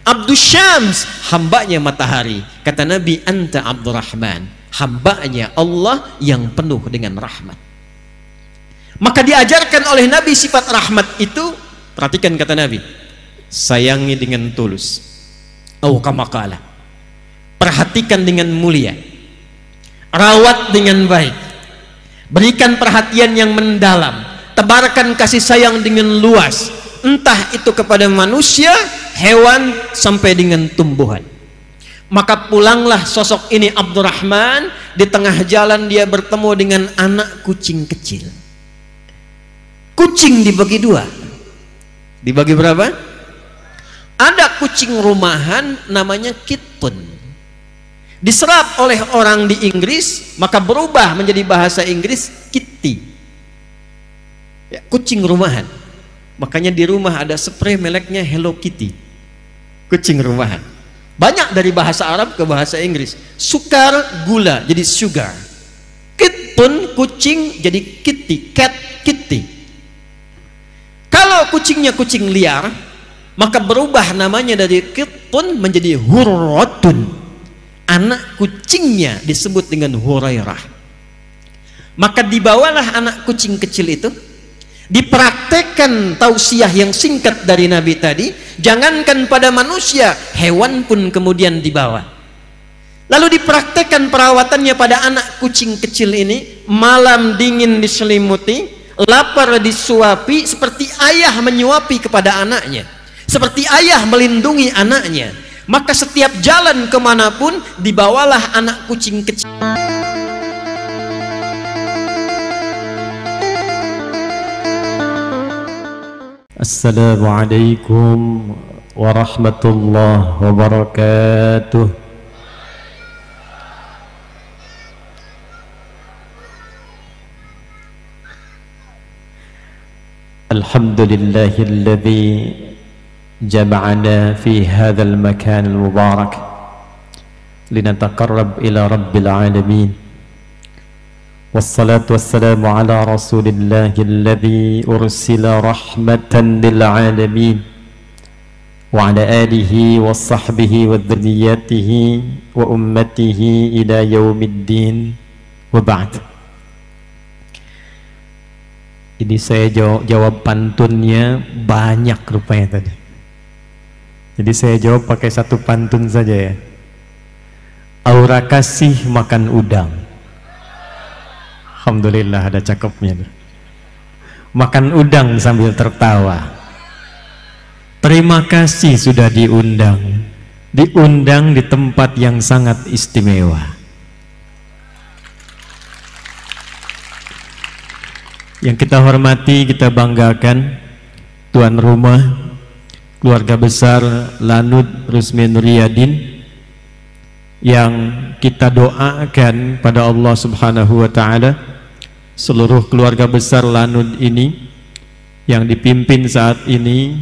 Abdus Syams, hambanya matahari. Kata Nabi, anta Abdurrahman, hambanya Allah yang penuh dengan rahmat. Maka diajarkan oleh Nabi sifat rahmat itu. Perhatikan kata Nabi, sayangi dengan tulus, au kama qala, perhatikan dengan mulia, rawat dengan baik, berikan perhatian yang mendalam, tebarkan kasih sayang dengan luas, entah itu kepada manusia, hewan, sampai dengan tumbuhan. Maka pulanglah sosok ini Abdurrahman. Di tengah jalan dia bertemu dengan anak kucing kecil. Kucing dibagi dua. Dibagi berapa? Ada kucing rumahan namanya kitten, diserap oleh orang di Inggris, maka berubah menjadi bahasa Inggris kitty ya, kucing rumahan. Makanya di rumah ada spray mereknya Hello Kitty, kucing rumahan. Banyak dari bahasa Arab ke bahasa Inggris. Sukar, gula jadi sugar. Kitten, kucing, jadi kitty, cat, kitty. Kalau kucingnya kucing liar, maka berubah namanya dari kitten menjadi hurratun. Anak kucingnya disebut dengan Hurairah. Maka dibawalah anak kucing kecil itu, dipraktekkan tausiah yang singkat dari Nabi tadi. Jangankan pada manusia, hewan pun kemudian dibawa. Lalu dipraktekkan perawatannya pada anak kucing kecil ini. Malam dingin diselimuti, lapar disuapi, seperti ayah menyuapi kepada anaknya, seperti ayah melindungi anaknya. Maka setiap jalan kemanapun dibawalah anak kucing kecil. Assalamualaikum warahmatullahi wabarakatuh. Alhamdulillahilladzi jama'ana fi hadzal makan al-mubarak linataqarrab ila rabbil alamin. Wassalatu wassalamu ala rasulillahilladzi ursila rahmatan lil alamin wa ala alihi wa sahbihi wa dzurriyyatihi wa ummatihi ila yaumiddin wa ba'd. Ini saya jawab pantunnya banyak rupanya tadi. Jadi saya jawab pakai satu pantun saja ya. Aura kasih makan udang. Alhamdulillah ada cakepnya. Makan udang sambil tertawa. Terima kasih sudah diundang. Diundang di tempat yang sangat istimewa. Yang kita hormati, kita banggakan tuan rumah keluarga besar Lanud Rusmi Nuryadin, yang kita doakan pada Allah Subhanahu wa taala seluruh keluarga besar Lanud ini yang dipimpin saat ini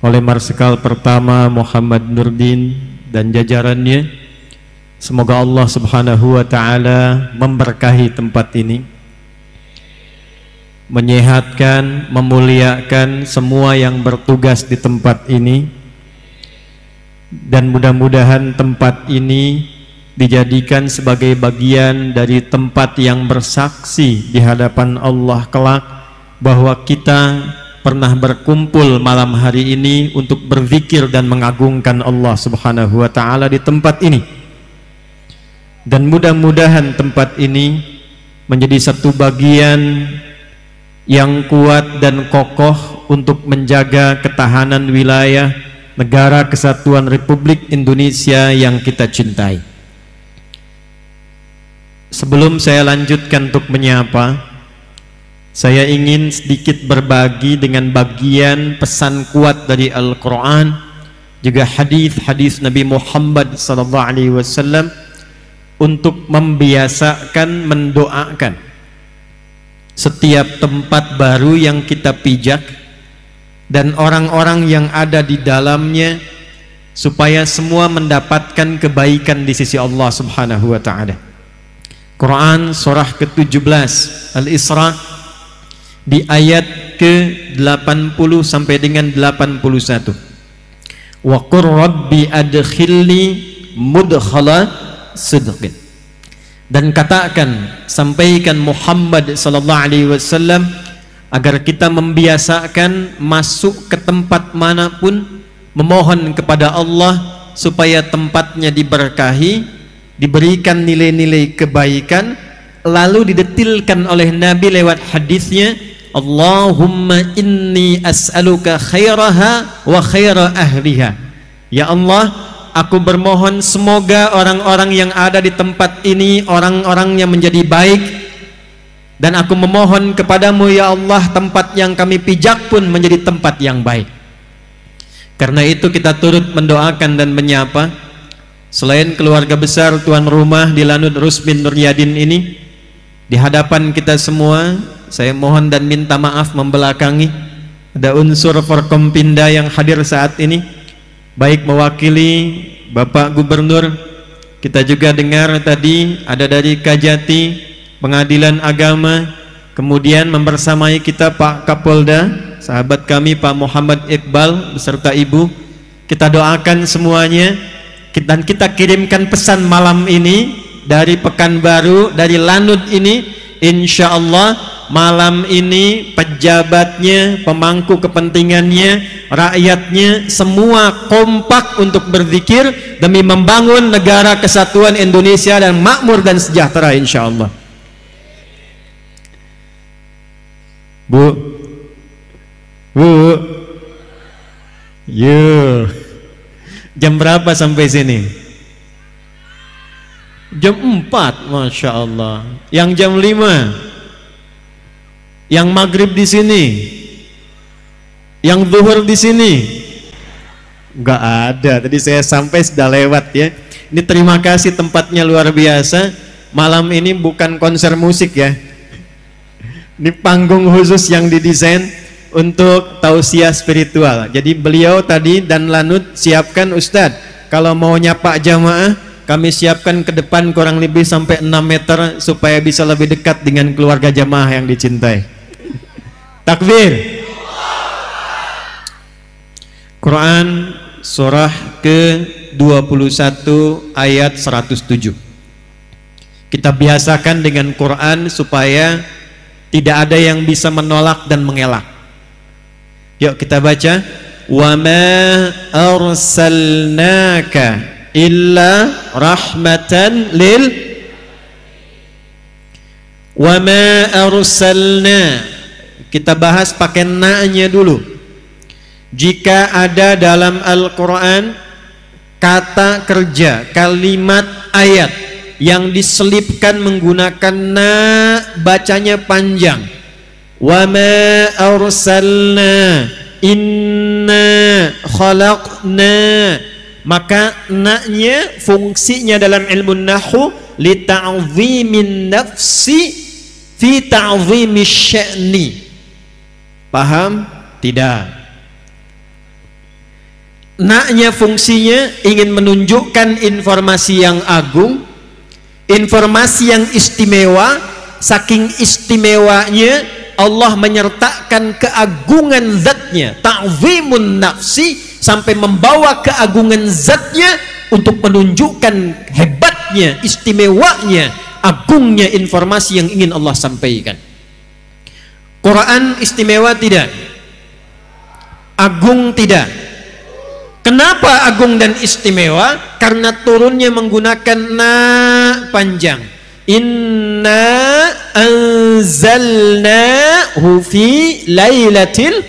oleh Marsikal pertama Muhammad Nurdin dan jajarannya. Semoga Allah Subhanahu wa taala memberkahi tempat ini, menyehatkan, memuliakan semua yang bertugas di tempat ini, dan mudah-mudahan tempat ini dijadikan sebagai bagian dari tempat yang bersaksi di hadapan Allah kelak bahwa kita pernah berkumpul malam hari ini untuk berzikir dan mengagungkan Allah Subhanahu wa taala di tempat ini. Dan mudah-mudahan tempat ini menjadi satu bagian yang kuat dan kokoh untuk menjaga ketahanan wilayah negara kesatuan Republik Indonesia yang kita cintai. Sebelum saya lanjutkan untuk menyapa, saya ingin sedikit berbagi dengan bagian pesan kuat dari Al-Quran, juga hadis-hadis Nabi Muhammad SAW, untuk membiasakan mendoakan setiap tempat baru yang kita pijak dan orang-orang yang ada di dalamnya, supaya semua mendapatkan kebaikan di sisi Allah Subhanahu wa taala. Quran surah ke-17 Al-Isra di ayat ke-80 sampai dengan 81. wa qur rabbi adkhilni mudkhala sidqin. Dan katakan, sampaikan Muhammad sallallahu alaihi wasallam agar kita membiasakan masuk ke tempat manapun memohon kepada Allah supaya tempatnya diberkahi, diberikan nilai-nilai kebaikan, lalu didetilkan oleh Nabi lewat hadisnya, Allahumma inni as'aluka khairaha wa khaira ahliha. Ya Allah, aku bermohon semoga orang-orang yang ada di tempat ini orang-orangnya menjadi baik, dan aku memohon kepadamu ya Allah, tempat yang kami pijak pun menjadi tempat yang baik. Karena itu kita turut mendoakan dan menyapa selain keluarga besar tuan rumah di Lanud Rusmin Nuryadin ini, di hadapan kita semua saya mohon dan minta maaf membelakangi ada unsur Forkompinda yang hadir saat ini, baik mewakili Bapak Gubernur, kita juga dengar tadi ada dari Kajati Pengadilan Agama, kemudian membersamai kita Pak Kapolda, sahabat kami Pak Muhammad Iqbal beserta Ibu. Kita doakan semuanya dan kita kirimkan pesan malam ini dari Pekanbaru, dari Lanud ini, insya Allah malam ini pejabatnya, pemangku kepentingannya, rakyatnya semua kompak untuk berzikir demi membangun negara kesatuan Indonesia dan makmur dan sejahtera insya Allah. Bu, yuk, jam berapa sampai sini? Jam 4, Masya Allah. Yang jam 5, yang maghrib di sini, yang zuhur di sini, nggak ada. Tadi saya sampai sudah lewat ya. Ini terima kasih, tempatnya luar biasa. Malam ini bukan konser musik ya. Ini panggung khusus yang didesain untuk tausiah spiritual. Jadi beliau tadi dan Lanud siapkan, Ustadz, kalau mau nyapa jamaah kami siapkan ke depan kurang lebih sampai 6 meter supaya bisa lebih dekat dengan keluarga jamaah yang dicintai. Takbir. Quran surah ke-21 ayat 107. Kita biasakan dengan Quran supaya tidak ada yang bisa menolak dan mengelak. Yuk kita baca. Wa ma arsalnaka illa rahmatan lil. Wa ma arsalna. Kita bahas pakai na-nya dulu. Jika ada dalam Al-Quran kata kerja, kalimat, ayat yang diselipkan menggunakan na, bacanya panjang. Wa ma arsalna inna khalaqna, maka na-nya fungsinya dalam ilmu nahwu li ta'zimin nafsi fi ta'zimi sya'ni. Paham? Tidak. Na-nya fungsinya ingin menunjukkan informasi yang agung, informasi yang istimewa. Saking istimewanya Allah menyertakan keagungan zatnya, ta'zimun nafsi, sampai membawa keagungan zatnya untuk menunjukkan hebatnya, istimewanya, agungnya informasi yang ingin Allah sampaikan. Quran istimewa tidak? Agung tidak? Kenapa agung dan istimewa? Karena turunnya menggunakan na panjang. Inna anzalnahu fi lailatil,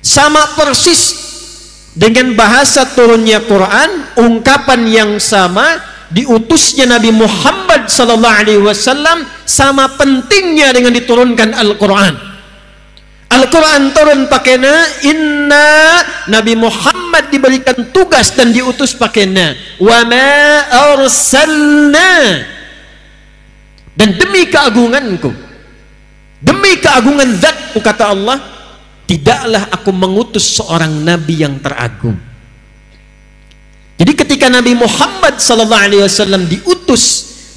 sama persis dengan bahasa turunnya Quran, ungkapan yang sama, diutusnya Nabi Muhammad sallallahu alaihi wasallam, sama pentingnya dengan diturunkan Al-Quran. Al-Quran turun pakai na, inna, Nabi Muhammad diberikan tugas dan diutus pakai na. Wa ma arsalna, dan demi keagunganku, demi keagungan zatku, kata Allah, tidaklah aku mengutus seorang nabi yang teragung. Jadi ketika Nabi Muhammad SAW diutus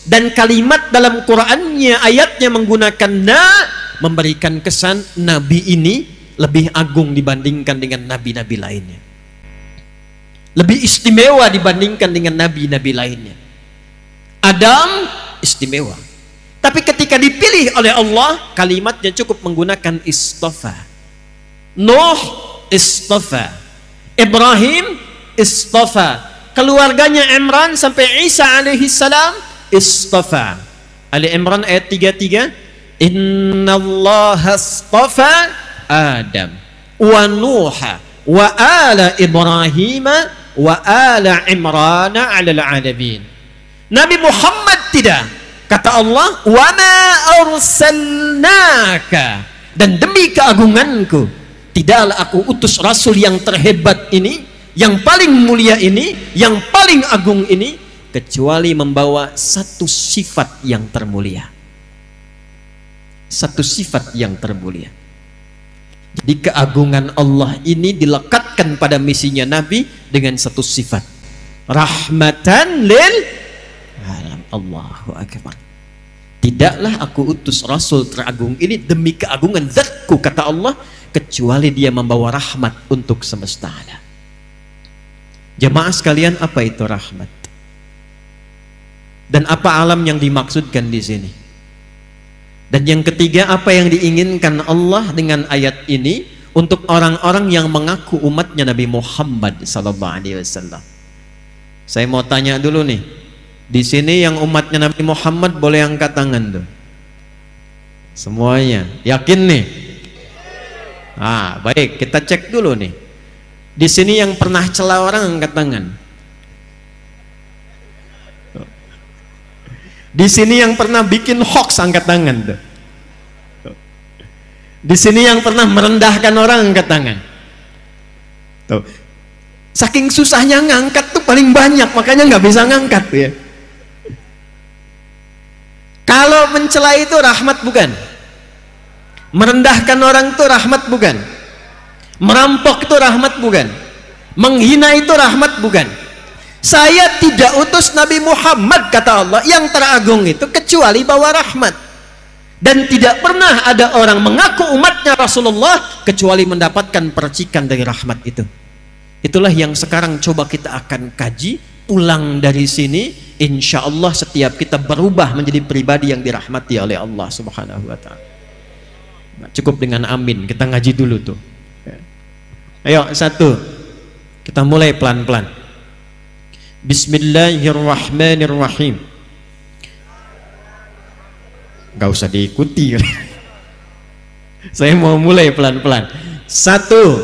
dan kalimat dalam Qurannya, ayatnya menggunakan na, memberikan kesan nabi ini lebih agung dibandingkan dengan nabi-nabi lainnya. lebih istimewa dibandingkan dengan nabi-nabi lainnya. Adam istimewa, tapi ketika dipilih oleh Allah, kalimatnya cukup menggunakan istafa. Nuh istafa, Ibrahim istafa, keluarganya Imran sampai Isa alaihi salam istafa. Ali Imran ayat 33, innallaha istafa Adam wa Nuha wa ala Ibrahim wa ala Imran 'alal 'alamin. Nabi Muhammad tidak, kata Allah, wa ma arsalnaka, dan demi keagunganku tidaklah aku utus rasul yang terhebat ini, yang paling mulia ini, yang paling agung ini, kecuali membawa satu sifat yang termulia. Satu sifat yang termulia. Jadi keagungan Allah ini dilekatkan pada misinya Nabi dengan satu sifat, rahmatan lil alam. Allahu akbar. Tidaklah aku utus rasul teragung ini demi keagungan zatku, kata Allah, kecuali dia membawa rahmat untuk semesta alam. Jemaah sekalian, apa itu rahmat? Dan apa alam yang dimaksudkan di sini? Dan yang ketiga, apa yang diinginkan Allah dengan ayat ini untuk orang-orang yang mengaku umatnya Nabi Muhammad SAW? Saya mau tanya dulu nih, di sini yang umatnya Nabi Muhammad boleh angkat tangan tuh? Semuanya, yakin nih? Baik, kita cek dulu nih. Di sini yang pernah cela orang angkat tangan. Di sini yang pernah bikin hoax angkat tangan tuh. Di sini yang pernah merendahkan orang angkat tangan. Tuh. Saking susahnya ngangkat tuh paling banyak, makanya nggak bisa ngangkat tuh ya. Kalau mencela itu rahmat bukan? Merendahkan orang itu rahmat bukan? Merampok itu rahmat bukan? Menghina itu rahmat bukan? Saya tidak utus Nabi Muhammad, kata Allah, yang teragung itu kecuali bawa rahmat. Dan tidak pernah ada orang mengaku umatnya Rasulullah kecuali mendapatkan percikan dari rahmat itu. Itulah yang sekarang coba kita akan kaji. Pulang dari sini, insya Allah setiap kita berubah menjadi pribadi yang dirahmati oleh Allah Subhanahu wa ta'ala. Cukup dengan amin, kita ngaji dulu tuh. Ayo, satu, kita mulai pelan-pelan. Bismillahirrahmanirrahim. Gak usah diikuti. Saya mau mulai pelan-pelan. Satu,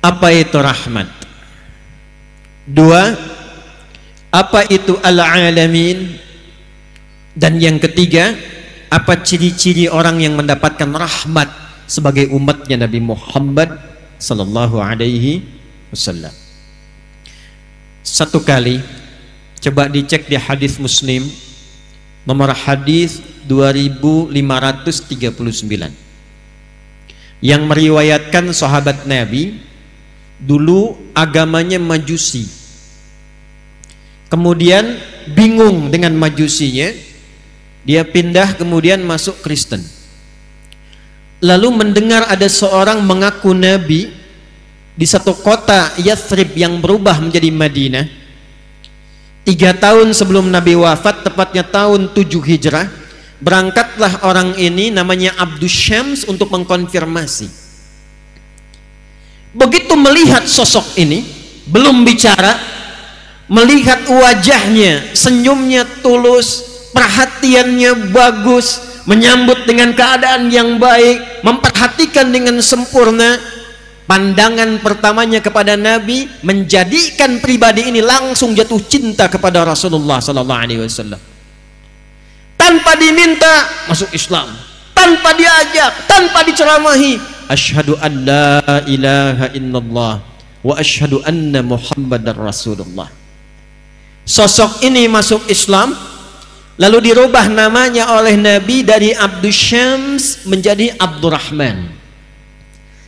apa itu rahmat? Dua, apa itu al-alamin? Dan yang ketiga, apa ciri-ciri orang yang mendapatkan rahmat sebagai umatnya Nabi Muhammad sallallahu alaihi wasallam? Satu kali, coba dicek di hadis Muslim, nomor hadis 2539, yang meriwayatkan sahabat Nabi dulu agamanya Majusi, kemudian bingung dengan Majusinya, dia pindah kemudian masuk Kristen, lalu mendengar ada seorang mengaku Nabi di satu kota Yathrib yang berubah menjadi Madinah. 3 tahun sebelum Nabi wafat, tepatnya tahun 7 Hijrah, berangkatlah orang ini namanya Abdus Syams untuk mengkonfirmasi. Begitu melihat sosok ini, belum bicara, melihat wajahnya, senyumnya tulus, perhatiannya bagus, menyambut dengan keadaan yang baik, memperhatikan dengan sempurna, pandangan pertamanya kepada Nabi menjadikan pribadi ini langsung jatuh cinta kepada Rasulullah sallallahu alaihi wasallam. Tanpa diminta masuk Islam, tanpa diajak, tanpa diceramahi, asyhadu an la ilaha illallah wa asyhadu anna Muhammadar Rasulullah. Sosok ini masuk Islam, lalu dirubah namanya oleh Nabi dari Abdus Syams menjadi Abdurrahman.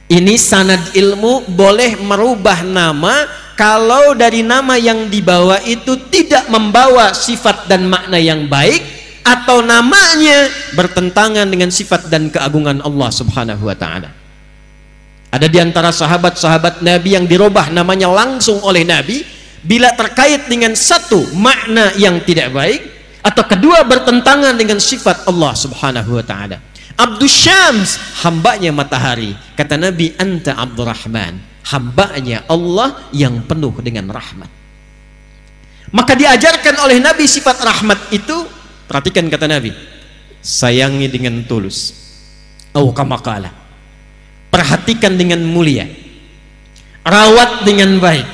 Ini sanad ilmu, boleh merubah nama kalau dari nama yang dibawa itu tidak membawa sifat dan makna yang baik, atau namanya bertentangan dengan sifat dan keagungan Allah Subhanahu wa ta'ala. Ada di antara sahabat-sahabat Nabi yang dirubah namanya langsung oleh Nabi bila terkait dengan satu makna yang tidak baik atau kedua bertentangan dengan sifat Allah Subhanahu wa taala. Abdus Syams, hambanya matahari. Kata Nabi, anta Abdurrahman, hambanya Allah yang penuh dengan rahmat. Maka diajarkan oleh Nabi sifat rahmat itu, perhatikan kata Nabi, sayangi dengan tulus. Oh kama qala, perhatikan dengan mulia, rawat dengan baik,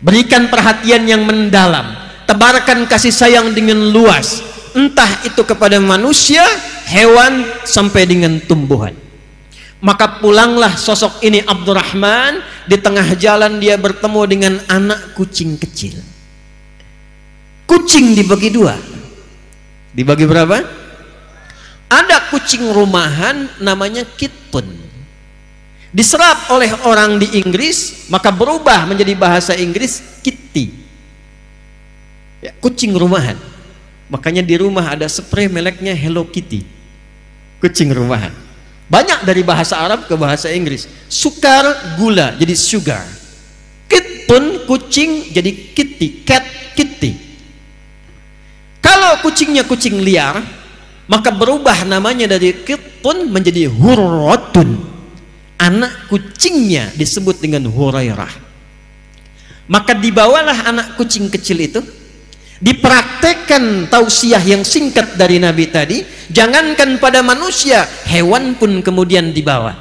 berikan perhatian yang mendalam, tebarkan kasih sayang dengan luas, entah itu kepada manusia, hewan, sampai dengan tumbuhan. Maka pulanglah sosok ini Abdurrahman, di tengah jalan dia bertemu dengan anak kucing kecil. Kucing dibagi dua. Dibagi berapa? Ada kucing rumahan namanya Kitpun. Diserap oleh orang di Inggris, maka berubah menjadi bahasa Inggris Kitty. Ya, kucing rumahan. Makanya di rumah ada spray mereknya Hello Kitty. Kucing rumahan. Banyak dari bahasa Arab ke bahasa Inggris. Sukar, gula jadi sugar. Kitpun, kucing, jadi kitty, cat, kitty. Kalau kucingnya kucing liar, maka berubah namanya dari Kitpun menjadi Hurratun. Anak kucingnya disebut dengan Hurairah. Maka dibawalah anak kucing kecil itu, dipraktekkan tausiah yang singkat dari Nabi tadi. Jangankan pada manusia, hewan pun kemudian dibawa.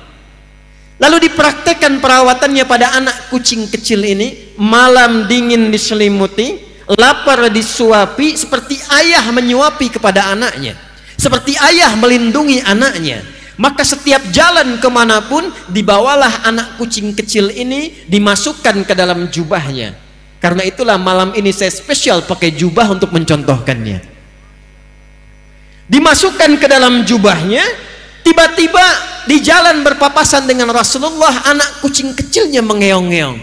Lalu dipraktekkan perawatannya pada anak kucing kecil ini. Malam dingin diselimuti, lapar disuapi, seperti ayah menyuapi kepada anaknya, seperti ayah melindungi anaknya. Maka setiap jalan kemanapun, dibawalah anak kucing kecil ini, dimasukkan ke dalam jubahnya. Karena itulah malam ini saya spesial pakai jubah untuk mencontohkannya. Dimasukkan ke dalam jubahnya, tiba-tiba di jalan berpapasan dengan Rasulullah, anak kucing kecilnya mengeong-ngeong.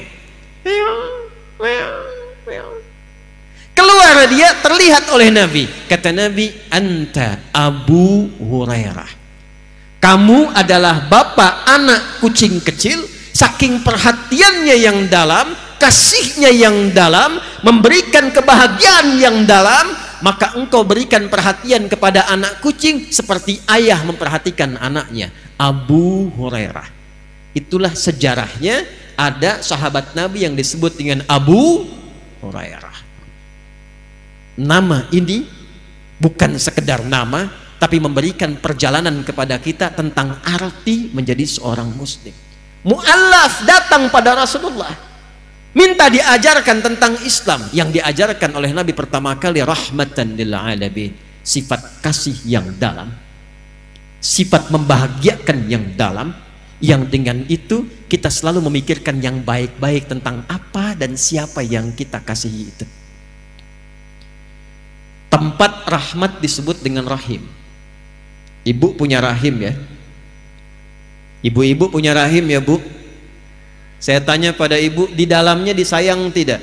Keluar dia, terlihat oleh Nabi. Kata Nabi, anta Abu Hurairah, kamu adalah bapak anak kucing kecil. Saking perhatiannya yang dalam, kasihnya yang dalam, memberikan kebahagiaan yang dalam, maka engkau berikan perhatian kepada anak kucing seperti ayah memperhatikan anaknya. Abu Hurairah. Itulah sejarahnya, ada sahabat Nabi yang disebut dengan Abu Hurairah. Nama ini bukan sekedar nama, tapi memberikan perjalanan kepada kita tentang arti menjadi seorang muslim. Mu'allaf datang pada Rasulullah, minta diajarkan tentang Islam. Yang diajarkan oleh Nabi pertama kali rahmatan lil alamin, sifat kasih yang dalam, sifat membahagiakan yang dalam, yang dengan itu kita selalu memikirkan yang baik-baik tentang apa dan siapa yang kita kasihi itu. Tempat rahmat disebut dengan rahim. Ibu punya rahim ya. Ibu-ibu punya rahim ya bu. Saya tanya pada ibu, di dalamnya disayang tidak?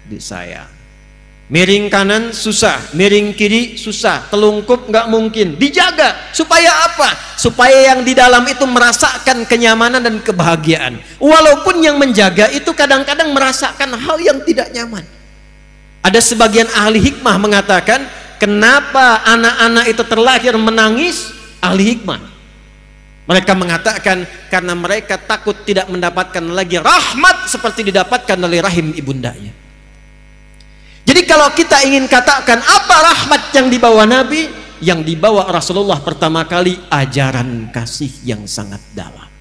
Disayang. Miring kanan susah, miring kiri susah, telungkup nggak mungkin. Dijaga supaya apa? Supaya yang di dalam itu merasakan kenyamanan dan kebahagiaan. Walaupun yang menjaga itu kadang-kadang merasakan hal yang tidak nyaman. Ada sebagian ahli hikmah mengatakan, kenapa anak-anak itu terlahir menangis? Ahli hikmah mereka mengatakan karena mereka takut tidak mendapatkan lagi rahmat seperti didapatkan oleh rahim ibundanya. Jadi kalau kita ingin katakan apa rahmat yang dibawa Nabi, yang dibawa Rasulullah pertama kali ajaran kasih yang sangat dalam.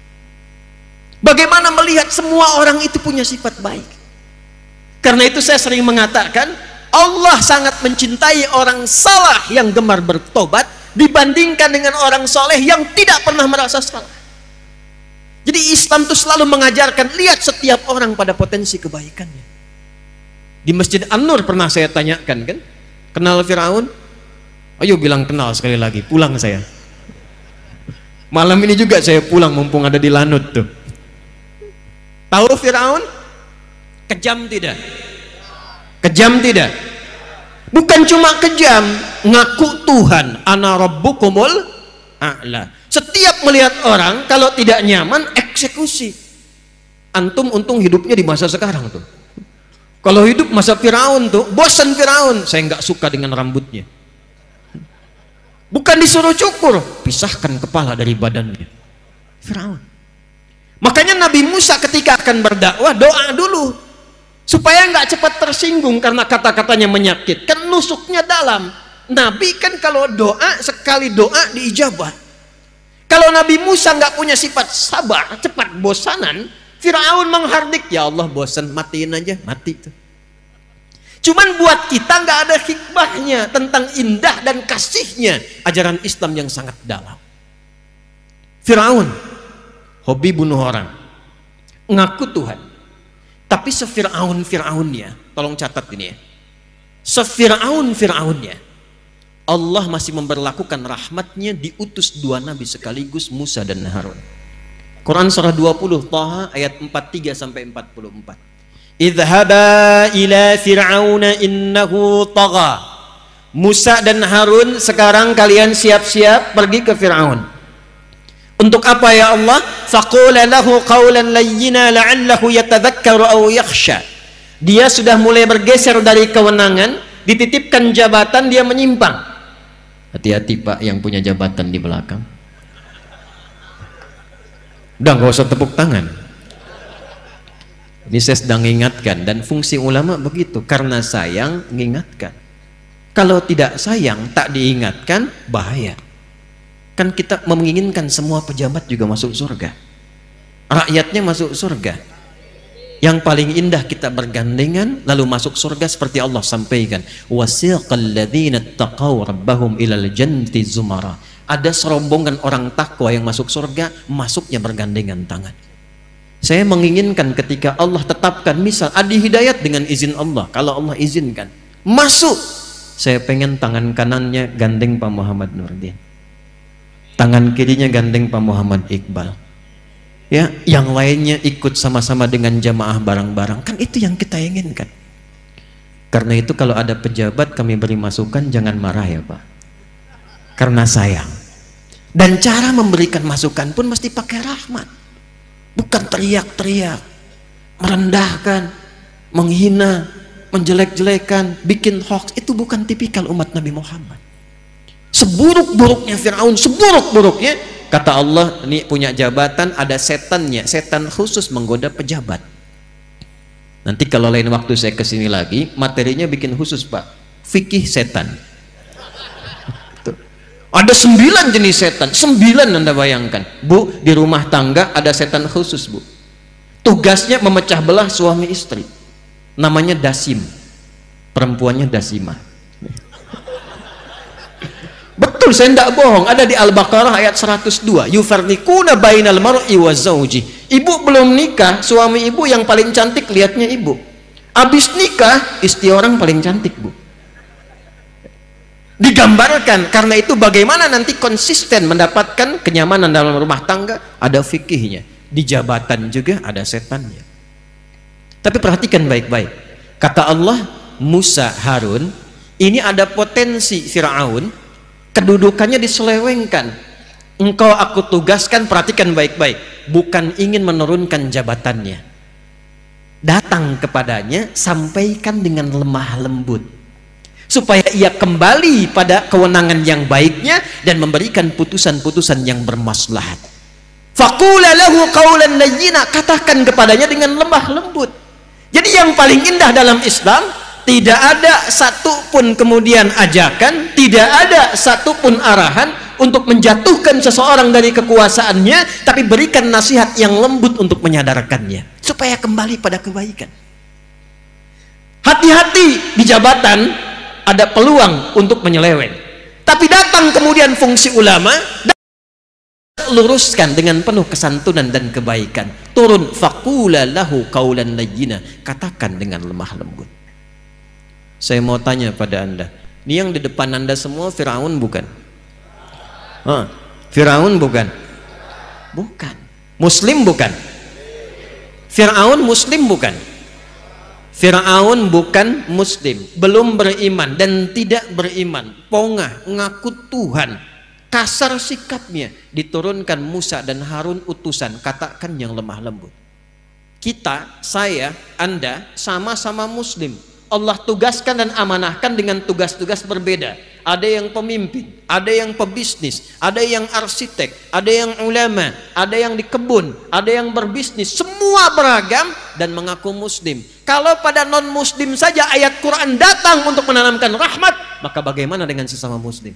Bagaimana melihat semua orang itu punya sifat baik. Karena itu saya sering mengatakan Allah sangat mencintai orang salah yang gemar bertobat dibandingkan dengan orang soleh yang tidak pernah merasa salah. Jadi Islam itu selalu mengajarkan, lihat setiap orang pada potensi kebaikannya. Di Masjid An-Nur pernah saya tanyakan kan, kenal Firaun? Ayo bilang kenal sekali lagi, pulang saya. Malam ini juga saya pulang mumpung ada di Lanut tuh. Tahu Firaun? Kejam tidak? Kejam tidak? Bukan cuma kejam, ngaku Tuhan, ana rabbukumul a'la. Setiap melihat orang kalau tidak nyaman, eksekusi. Antum untung hidupnya di masa sekarang tuh. Kalau hidup masa Firaun tuh, bosan Firaun. Saya nggak suka dengan rambutnya. Bukan disuruh cukur, pisahkan kepala dari badannya. Firaun. Makanya Nabi Musa ketika akan berdakwah doa dulu supaya nggak cepat tersinggung karena kata-katanya menyakitkan, nusuknya dalam. Nabi kan kalau doa sekali doa diijabah. Kalau Nabi Musa nggak punya sifat sabar, cepat bosanan, Firaun menghardik, ya Allah bosan, matiin aja, mati tuh. Cuman buat kita nggak ada hikmahnya tentang indah dan kasihnya ajaran Islam yang sangat dalam. Firaun hobi bunuh orang, ngaku Tuhan, tapi sefiraun-firaunnya, tolong catat ini ya, sefiraun-firaunnya Allah masih memberlakukan rahmatnya, diutus dua nabi sekaligus, Musa dan Harun. Quran surah 20 Taha ayat 43 sampai 44. Idhaba ila fir'auna innahu tagha. Musa dan Harun, sekarang kalian siap-siap pergi ke Fir'aun. Untuk apa ya Allah? Faqula lahu qawlan layyina la'allahu yatadhakkaru aw yakhsha. Dia sudah mulai bergeser dari kewenangan, dititipkan jabatan, dia menyimpang. Hati-hati Pak yang punya jabatan di belakang. Udah gak usah tepuk tangan. Ini saya sedang mengingatkan, dan fungsi ulama begitu, karena sayang mengingatkan. Kalau tidak sayang tak diingatkan, bahaya. Kan kita menginginkan semua pejabat juga masuk surga, rakyatnya masuk surga. Yang paling indah kita bergandengan lalu masuk surga seperti Allah sampaikan, wasiqal ladzina taqaw rabbahum ilal jannati zumara. Ada serombongan orang takwa yang masuk surga, masuknya bergandengan tangan. Saya menginginkan ketika Allah tetapkan, misal Adi Hidayat dengan izin Allah, kalau Allah izinkan masuk, saya pengen tangan kanannya gandeng Pak Muhammad Nurdin, tangan kirinya gandeng Pak Muhammad Iqbal, ya, yang lainnya ikut sama-sama dengan jamaah bareng-bareng. Kan itu yang kita inginkan. Karena itu kalau ada pejabat kami beri masukan, jangan marah ya Pak, karena sayang. Dan cara memberikan masukan pun mesti pakai rahmat, bukan teriak-teriak, merendahkan, menghina, menjelek-jelekan, bikin hoax. Itu bukan tipikal umat Nabi Muhammad. Seburuk-buruknya Firaun, seburuk-buruknya, kata Allah, ini punya jabatan, ada setannya, setan khusus menggoda pejabat. Nanti kalau lain waktu saya kesini lagi, materinya bikin khusus Pak, fikih setan. Ada 9 jenis setan, 9 Anda bayangkan. Bu, di rumah tangga ada setan khusus Bu, tugasnya memecah belah suami istri, namanya Dasim, perempuannya Dasimah. Betul, saya tidak bohong, ada di Al-Baqarah ayat 102, yufarriquna bainal mar'i wa zawji. Ibu belum nikah, suami ibu yang paling cantik lihatnya ibu, habis nikah istri orang paling cantik Bu, digambarkan. Karena itu bagaimana nanti konsisten mendapatkan kenyamanan dalam rumah tangga, ada fikihnya. Di jabatan juga ada setannya. Tapi perhatikan baik-baik, kata Allah, Musa, Harun, ini ada potensi Firaun, kedudukannya diselewengkan. Engkau aku tugaskan, perhatikan baik-baik, bukan ingin menurunkan jabatannya, datang kepadanya, sampaikan dengan lemah lembut supaya ia kembali pada kewenangan yang baiknya dan memberikan putusan-putusan yang bermaslahat. Faqula lahu qawlan layyina, katakan kepadanya dengan lemah lembut. Jadi yang paling indah dalam Islam, tidak ada satupun kemudian ajakan, tidak ada satupun arahan untuk menjatuhkan seseorang dari kekuasaannya, tapi berikan nasihat yang lembut untuk menyadarkannya supaya kembali pada kebaikan. Hati-hati di jabatan, ada peluang untuk menyeleweng, tapi datang kemudian fungsi ulama, luruskan dengan penuh kesantunan dan kebaikan. Turun, faqula lahu qawlan layyina, katakan dengan lemah lembut. Saya mau tanya pada Anda, ini yang di depan Anda semua Firaun bukan? Firaun bukan? Bukan. Muslim bukan? Firaun Muslim bukan? Firaun bukan Muslim, belum beriman dan tidak beriman, pongah, ngaku Tuhan, kasar sikapnya. Diturunkan Musa dan Harun utusan, katakan yang lemah lembut. Kita, saya, Anda sama-sama muslim. Allah tugaskan dan amanahkan dengan tugas-tugas berbeda. Ada yang pemimpin, ada yang pebisnis, ada yang arsitek, ada yang ulama, ada yang di kebun, ada yang berbisnis. Semua beragam dan mengaku muslim. Kalau pada non-muslim saja ayat Quran datang untuk menanamkan rahmat, maka bagaimana dengan sesama muslim?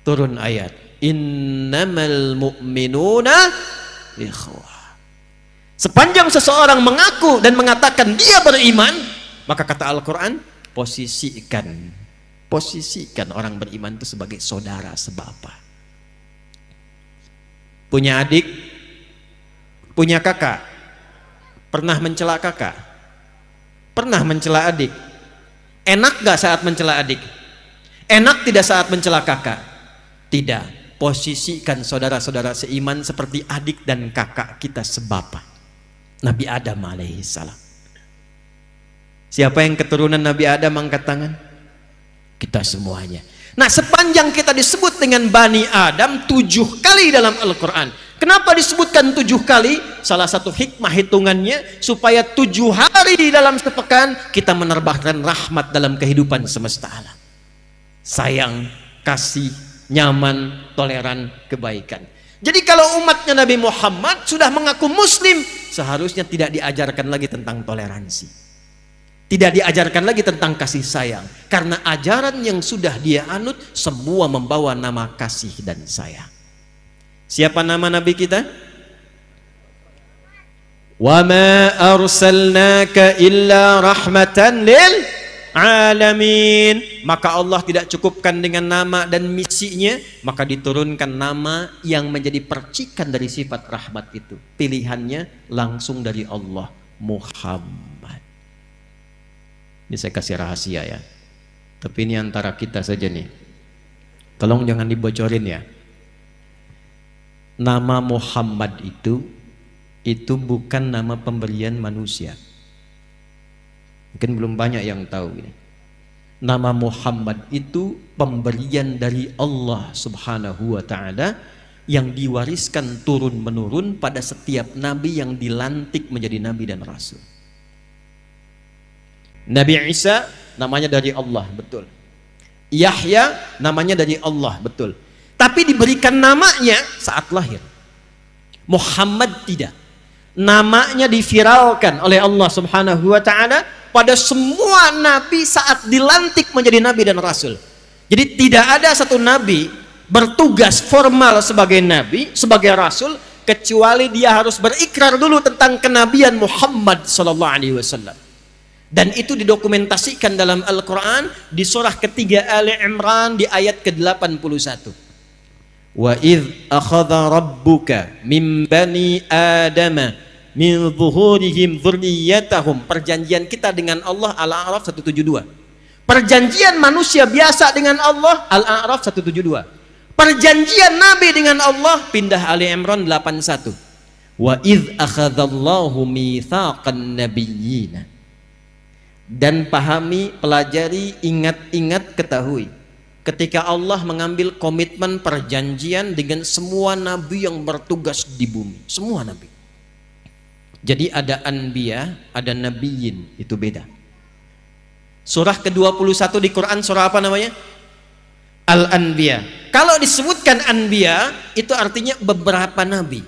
Turun ayat, innamal mu'minuna ikhwah. Sepanjang seseorang mengaku dan mengatakan dia beriman, maka kata Al-Quran, posisikan orang beriman itu sebagai saudara sebapa. Punya adik, punya kakak, pernah mencela kakak, pernah mencela adik. Enak gak saat mencela adik? Enak tidak saat mencela kakak? Tidak. Posisikan saudara-saudara seiman seperti adik dan kakak kita sebapa. Nabi Adam alaihissalam. Siapa yang keturunan Nabi Adam angkat tangan? Kita semuanya. Nah, sepanjang kita disebut dengan Bani Adam 7 kali dalam Al-Quran. Kenapa disebutkan 7 kali? Salah satu hikmah hitungannya supaya 7 hari dalam sepekan kita menerbangkan rahmat dalam kehidupan semesta alam. Sayang, kasih, nyaman, toleran, kebaikan. Jadi kalau umatnya Nabi Muhammad sudah mengaku muslim, seharusnya tidak diajarkan lagi tentang toleransi. Tidak diajarkan lagi tentang kasih sayang. Karena ajaran yang sudah dia anut semua membawa nama kasih dan sayang. Siapa nama Nabi kita? Wa ma arsalnaka illa rahmatan lil alamin. Maka Allah tidak cukupkan dengan nama dan misinya, maka diturunkan nama yang menjadi percikan dari sifat rahmat itu. Pilihannya langsung dari Allah, Muhammad. Ini saya kasih rahasia ya, tapi ini antara kita saja nih, tolong jangan dibocorin ya. Nama Muhammad itu bukan nama pemberian manusia. Mungkin belum banyak yang tahu ini. Nama Muhammad itu pemberian dari Allah subhanahu wa ta'ala yang diwariskan turun menurun pada setiap nabi yang dilantik menjadi nabi dan rasul. Nabi Isa namanya dari Allah, betul. Yahya namanya dari Allah, betul. Tapi diberikan namanya saat lahir. Muhammad tidak. Namanya diviralkan oleh Allah subhanahu wa ta'ala pada semua nabi saat dilantik menjadi nabi dan rasul. Jadi tidak ada satu nabi bertugas formal sebagai nabi, sebagai rasul, kecuali dia harus berikrar dulu tentang kenabian Muhammad sallallahu alaihi wasallam. Dan itu didokumentasikan dalam Al-Quran di surah ketiga Ali Imran di ayat ke-81. Wa idh akhadha rabbuka min bani adama min zuhurihim dzurriyyatahum. Perjanjian kita dengan Allah Al-A'raf 172. Perjanjian manusia biasa dengan Allah Al-A'raf 172. Perjanjian Nabi dengan Allah pindah Ali Imran 81. Wa idh akhadallahu mitsaqan nabiyyina. Dan pahami, pelajari, ingat-ingat, ketahui ketika Allah mengambil komitmen perjanjian dengan semua nabi yang bertugas di bumi, semua nabi. Jadi ada anbiya, ada nabiyin, itu beda. Surah ke-21 di Quran surah apa namanya? Al-Anbiya. Kalau disebutkan anbiya itu artinya beberapa nabi.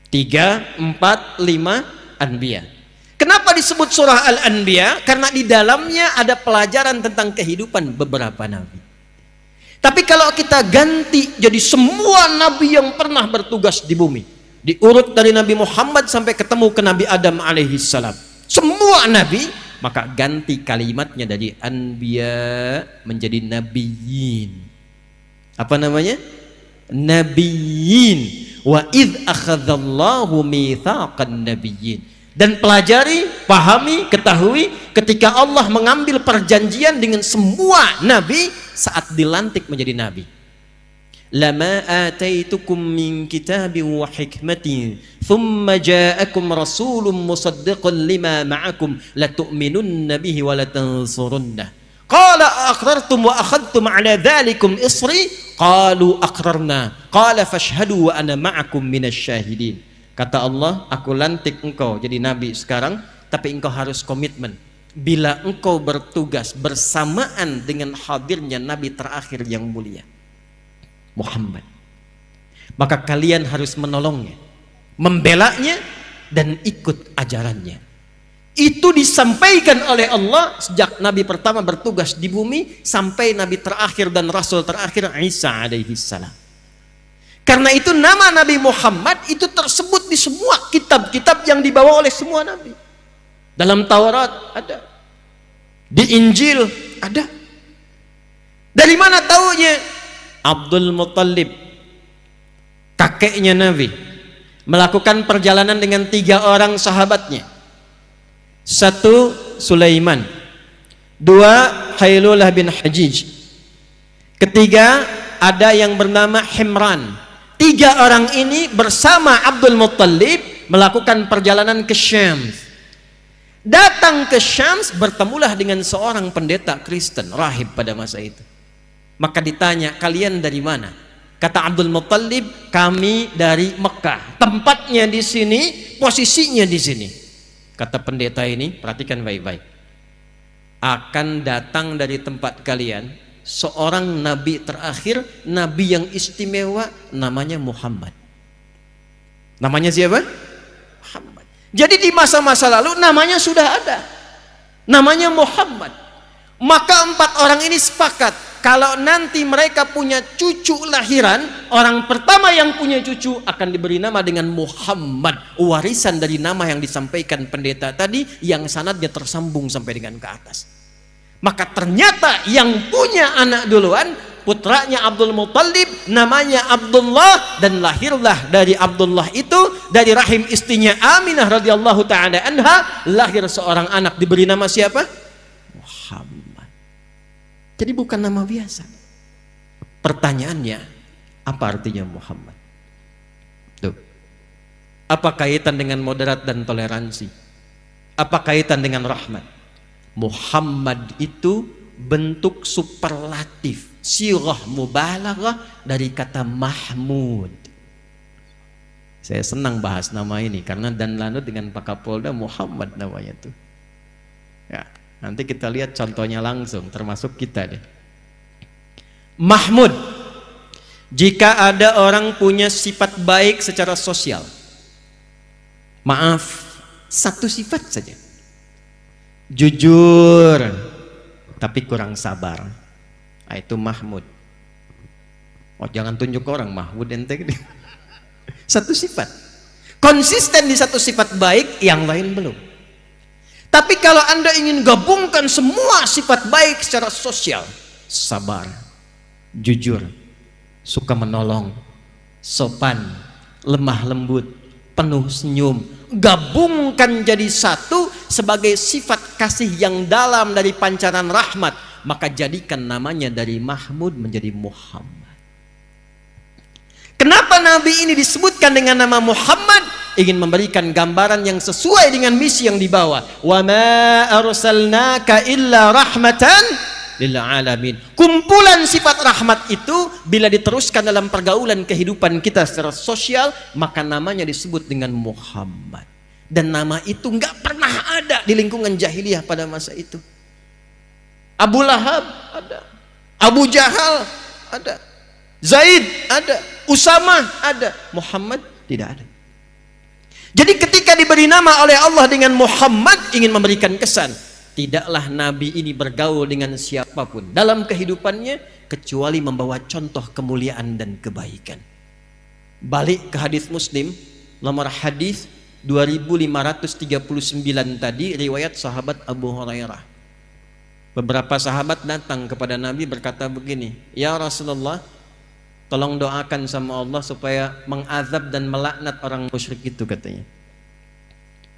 3, 4, 5 anbiya. Kenapa disebut surah Al-Anbiya? Karena di dalamnya ada pelajaran tentang kehidupan beberapa nabi. Tapi kalau kita ganti jadi semua nabi yang pernah bertugas di bumi, diurut dari Nabi Muhammad sampai ketemu ke Nabi Adam alaihissalam, semua nabi, maka ganti kalimatnya dari anbiya menjadi nabiyin. Apa namanya? Nabiyin. Wa idh akhadallahu mitsaqan nabiyyin. Dan pelajari, pahami, ketahui ketika Allah mengambil perjanjian dengan semua nabi saat dilantik menjadi nabi. Lama ataitukum min kitabin wa hikmatin thumma ja'akum rasulun musaddiqun lima ma'akum latu'minunna bihi wa latansurunnah Qala aqrartum wa akhadtum ala dzalikum isri? Qalu aqrarna. Qala fashhadu wa ana ma'akum minasyahidin. Kata Allah, aku lantik engkau jadi nabi sekarang, tapi engkau harus komitmen. Bila engkau bertugas bersamaan dengan hadirnya nabi terakhir yang mulia, Muhammad, maka kalian harus menolongnya, membelanya, dan ikut ajarannya. Itu disampaikan oleh Allah sejak Nabi pertama bertugas di bumi sampai Nabi terakhir dan Rasul terakhir Isa alaihi salam. Karena itu nama Nabi Muhammad itu tersebut di semua kitab-kitab yang dibawa oleh semua Nabi. Dalam Taurat ada, di Injil ada. Dari mana taunya? Abdul Muttalib, kakeknya Nabi, melakukan perjalanan dengan 3 orang sahabatnya. 1 Sulaiman, 2 Khailullah bin Hajij, ketiga ada yang bernama Himran. 3 orang ini bersama Abdul Muttalib melakukan perjalanan ke Syam. Datang ke Syam, bertemulah dengan seorang pendeta Kristen, rahib pada masa itu. Maka ditanya, kalian dari mana? Kata Abdul Muttalib, kami dari Mekah. Tempatnya di sini, posisinya di sini. Kata pendeta ini, perhatikan baik-baik. Akan datang dari tempat kalian seorang nabi terakhir, nabi yang istimewa, namanya Muhammad. Namanya siapa? Muhammad. Jadi di masa-masa lalu namanya sudah ada. Namanya Muhammad. Maka 4 orang ini sepakat, kalau nanti mereka punya cucu lahiran, orang pertama yang punya cucu akan diberi nama dengan Muhammad, warisan dari nama yang disampaikan pendeta tadi yang sanadnya tersambung sampai dengan ke atas. Maka ternyata yang punya anak duluan putranya Abdul Muttalib, namanya Abdullah, dan lahirlah dari Abdullah itu, dari rahim istrinya Aminah radhiyallahu taala anha, lahir seorang anak diberi nama siapa? Muhammad. Jadi bukan nama biasa. Pertanyaannya, apa artinya Muhammad? Tuh. Apa kaitan dengan moderat dan toleransi? Apa kaitan dengan rahmat? Muhammad itu bentuk superlatif, sirah mubalaghah dari kata Mahmud. Saya senang bahas nama ini karena dan lanut dengan Pak Kapolda Muhammad namanya tuh. Ya. Nanti kita lihat contohnya langsung, termasuk kita deh. Mahmud, jika ada orang punya sifat baik secara sosial, maaf, 1 sifat saja, jujur tapi kurang sabar, nah, itu Mahmud. Oh, jangan tunjuk orang Mahmud ente. 1 sifat, konsisten di 1 sifat baik, yang lain belum. Tapi kalau Anda ingin gabungkan semua sifat baik secara sosial, sabar, jujur, suka menolong, sopan, lemah lembut, penuh senyum, gabungkan jadi satu sebagai sifat kasih yang dalam dari pancaran rahmat, maka jadikan namanya dari Mahmud menjadi Muhammad. Kenapa Nabi ini disebutkan dengan nama Muhammad? Ingin memberikan gambaran yang sesuai dengan misi yang dibawa. Wa ma arsalnaka illa rahmatan lil alamin. Kumpulan sifat rahmat itu bila diteruskan dalam pergaulan kehidupan kita secara sosial, maka namanya disebut dengan Muhammad. Dan nama itu nggak pernah ada di lingkungan jahiliyah pada masa itu. Abu Lahab ada, Abu Jahal ada, Zaid ada, Usamah ada, Muhammad tidak ada. Jadi ketika diberi nama oleh Allah dengan Muhammad, ingin memberikan kesan, tidaklah Nabi ini bergaul dengan siapapun dalam kehidupannya kecuali membawa contoh kemuliaan dan kebaikan. Balik ke hadis Muslim, nomor hadis 2539 tadi, riwayat sahabat Abu Hurairah. Beberapa sahabat datang kepada Nabi berkata begini, ya Rasulullah, tolong doakan sama Allah supaya mengazab dan melaknat orang musyrik itu, katanya.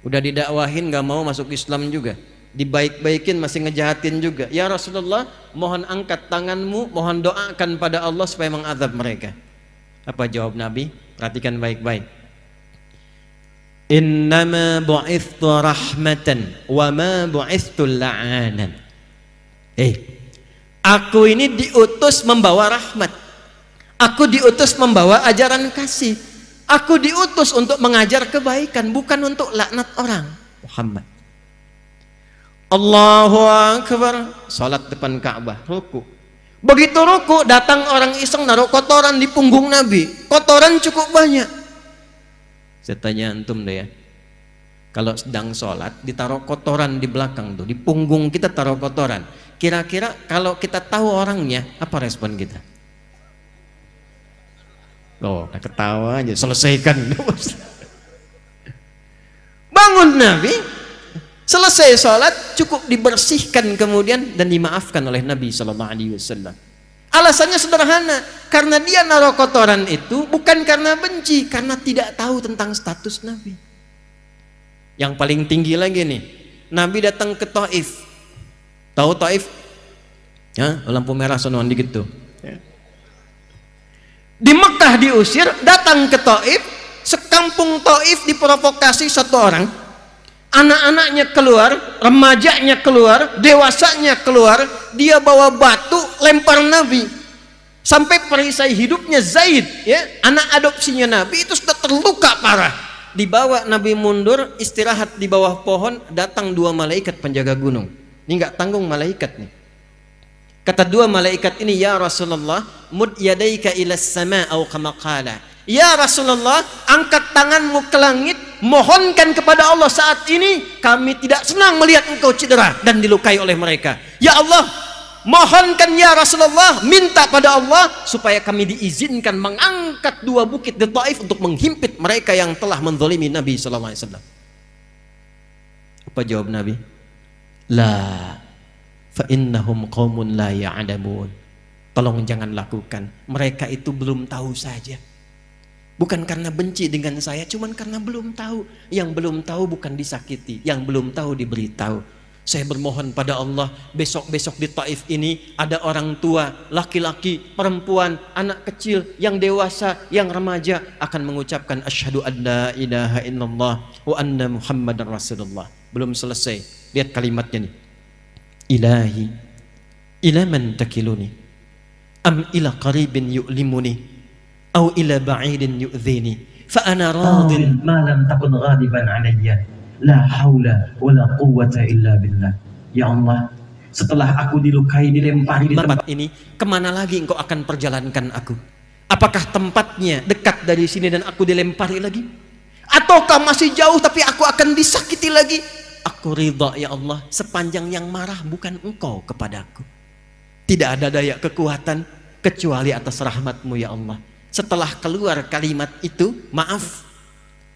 Udah didakwahin gak mau masuk Islam juga, dibaik-baikin masih ngejahatin juga. Ya Rasulullah, mohon angkat tanganmu, mohon doakan pada Allah supaya mengazab mereka. Apa jawab Nabi? Perhatikan baik-baik. Innama bu'ithtu rahmatan wa ma bu'ithtu la'anan. Aku ini diutus membawa rahmat. Aku diutus membawa ajaran kasih. Aku diutus untuk mengajar kebaikan, bukan untuk laknat orang. Muhammad. Allahu Akbar. Salat depan Ka'bah, ruku. Begitu ruku, datang orang iseng naruh kotoran di punggung Nabi. Kotoran cukup banyak. Saya tanya antum deh ya. Kalau sedang sholat, ditaruh kotoran di belakang tuh, di punggung kita taruh kotoran. Kira-kira kalau kita tahu orangnya, apa respon kita? Loh, ketawa aja, selesaikan. Bangun Nabi, selesai sholat, cukup dibersihkan kemudian dan dimaafkan oleh Nabi SAW. Alasannya sederhana, karena dia naruh kotoran itu bukan karena benci, karena tidak tahu tentang status Nabi. Yang paling tinggi lagi nih, Nabi datang ke Taif. Tahu Taif? Ya, lampu merah sonoan dikit tuh. Di Mekah diusir, datang ke Taif. Sekampung Taif diprovokasi satu orang. Anak-anaknya keluar, remajanya keluar, dewasanya keluar. Dia bawa batu lempar Nabi. Sampai perisai hidupnya Zaid, ya, anak adopsinya Nabi itu sudah terluka parah. Dibawa Nabi mundur, istirahat di bawah pohon, datang dua malaikat penjaga gunung. Ini nggak tanggung malaikat nih. Kata dua malaikat ini, ya Rasulullah, mud yadaika ila sama au kama qala. Ya Rasulullah, angkat tanganmu ke langit, mohonkan kepada Allah saat ini, kami tidak senang melihat engkau cedera dan dilukai oleh mereka. Ya Allah, mohonkan ya Rasulullah, minta pada Allah supaya kami diizinkan mengangkat dua bukit di Taif untuk menghimpit mereka yang telah menzalimi Nabi SAW. Apa jawab Nabi? La fa innahum qaumun la ya'lamun. Tolong jangan lakukan. Mereka itu belum tahu saja. Bukan karena benci dengan saya, cuman karena belum tahu. Yang belum tahu bukan disakiti, yang belum tahu diberitahu. Saya bermohon pada Allah, besok-besok di Taif ini ada orang tua, laki-laki, perempuan, anak kecil, yang dewasa, yang remaja akan mengucapkan asyhadu an la ilaha illallah wa anna muhammadar rasulullah. Belum selesai, lihat kalimatnya nih. Ilahi ila man takiluni am ila qaribin yu'limuni au ila ba'idin yu'dhini fa ana radin ma lam takun ghadiban alayya. La haula wala quwwata illa billah. Ya Allah, setelah aku dilukai, dilempari di tempat ini, kemana lagi engkau akan perjalankan aku? Apakah tempatnya dekat dari sini dan aku dilempari lagi? Ataukah masih jauh tapi aku akan disakiti lagi? Aku ridha ya Allah, sepanjang yang marah bukan engkau kepadaku. Tidak ada daya kekuatan kecuali atas rahmatmu ya Allah. Setelah keluar kalimat itu, maaf,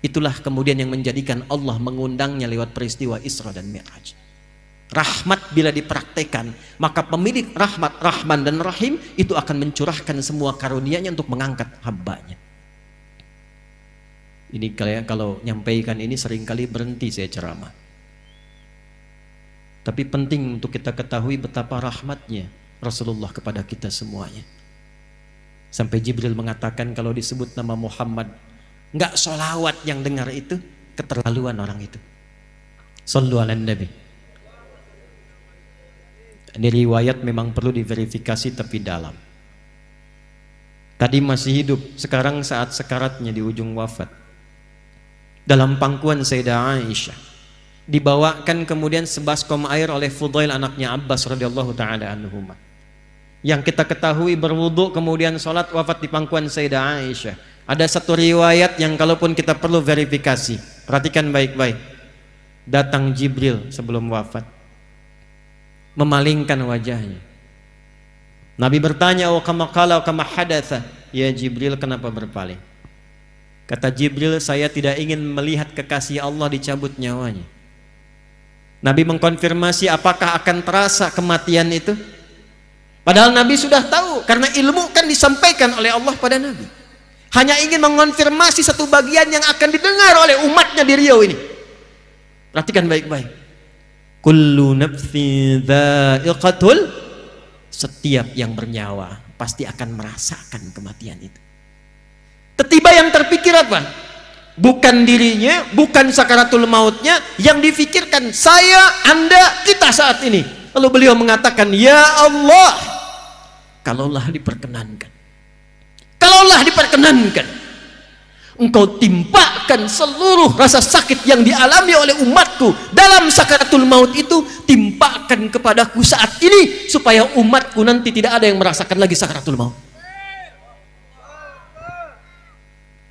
itulah kemudian yang menjadikan Allah mengundangnya lewat peristiwa Isra dan Mi'raj. Rahmat bila dipraktekan, maka pemilik rahmat, Rahman dan Rahim itu akan mencurahkan semua karunia-Nya untuk mengangkat hambanya. Ini kalau nyampaikan ini seringkali berhenti saya ceramah. Tapi penting untuk kita ketahui betapa rahmatnya Rasulullah kepada kita semuanya. Sampai Jibril mengatakan kalau disebut nama Muhammad, nggak sholawat yang dengar itu, keterlaluan orang itu. Shallu ala Nabi. Ini riwayat memang perlu diverifikasi tapi dalam. Tadi masih hidup, sekarang saat sekaratnya di ujung wafat. Dalam pangkuan Sayyidah Aisyah, dibawakan kemudian sebaskom air oleh Fudail anaknya Abbas radhiyallahu taala anhuma. Yang kita ketahui berwudu kemudian sholat wafat di pangkuan Sayyidah Aisyah. Ada satu riwayat yang kalaupun kita perlu verifikasi, perhatikan baik-baik. Datang Jibril sebelum wafat, memalingkan wajahnya. Nabi bertanya, "Wa kama qala wa kama hadatsa?" Ya Jibril, kenapa berpaling? Kata Jibril, saya tidak ingin melihat kekasih Allah dicabut nyawanya. Nabi mengkonfirmasi apakah akan terasa kematian itu. Padahal Nabi sudah tahu, karena ilmu kan disampaikan oleh Allah pada Nabi. Hanya ingin mengonfirmasi satu bagian yang akan didengar oleh umatnya di Riau ini. Perhatikan baik-baik. Kullu nafsin dha'iqatul, setiap yang bernyawa pasti akan merasakan kematian itu. Tiba yang terpikir apa? Bukan dirinya, bukan sakaratul mautnya, yang difikirkan saya, Anda, kita saat ini. Lalu beliau mengatakan, ya Allah, Kalaulah diperkenankan, kalaulah diperkenankan, engkau timpakan seluruh rasa sakit yang dialami oleh umatku dalam sakaratul maut itu, timpakan kepadaku saat ini, supaya umatku nanti tidak ada yang merasakan lagi sakaratul maut.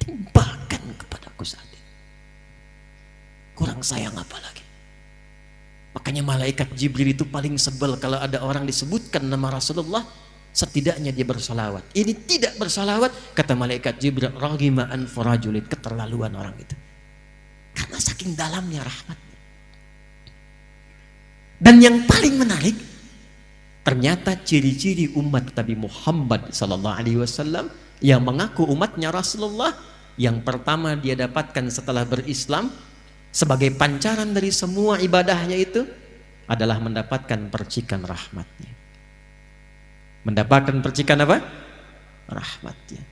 Timpakan kepadaku saat ini. Kurang sayang apa lagi? Makanya malaikat Jibril itu paling sebel kalau ada orang disebutkan nama Rasulullah, setidaknya dia bersalawat. Ini tidak bersalawat, kata malaikat Jibril, raghima anfu rajulin, keterlaluan orang itu. Karena saking dalamnya rahmatnya. Dan yang paling menarik, ternyata ciri-ciri umat Nabi Muhammad SAW yang mengaku umatnya Rasulullah, yang pertama dia dapatkan setelah berislam sebagai pancaran dari semua ibadahnya itu adalah mendapatkan percikan rahmatnya. Mendapatkan percikan apa? Rahmatnya.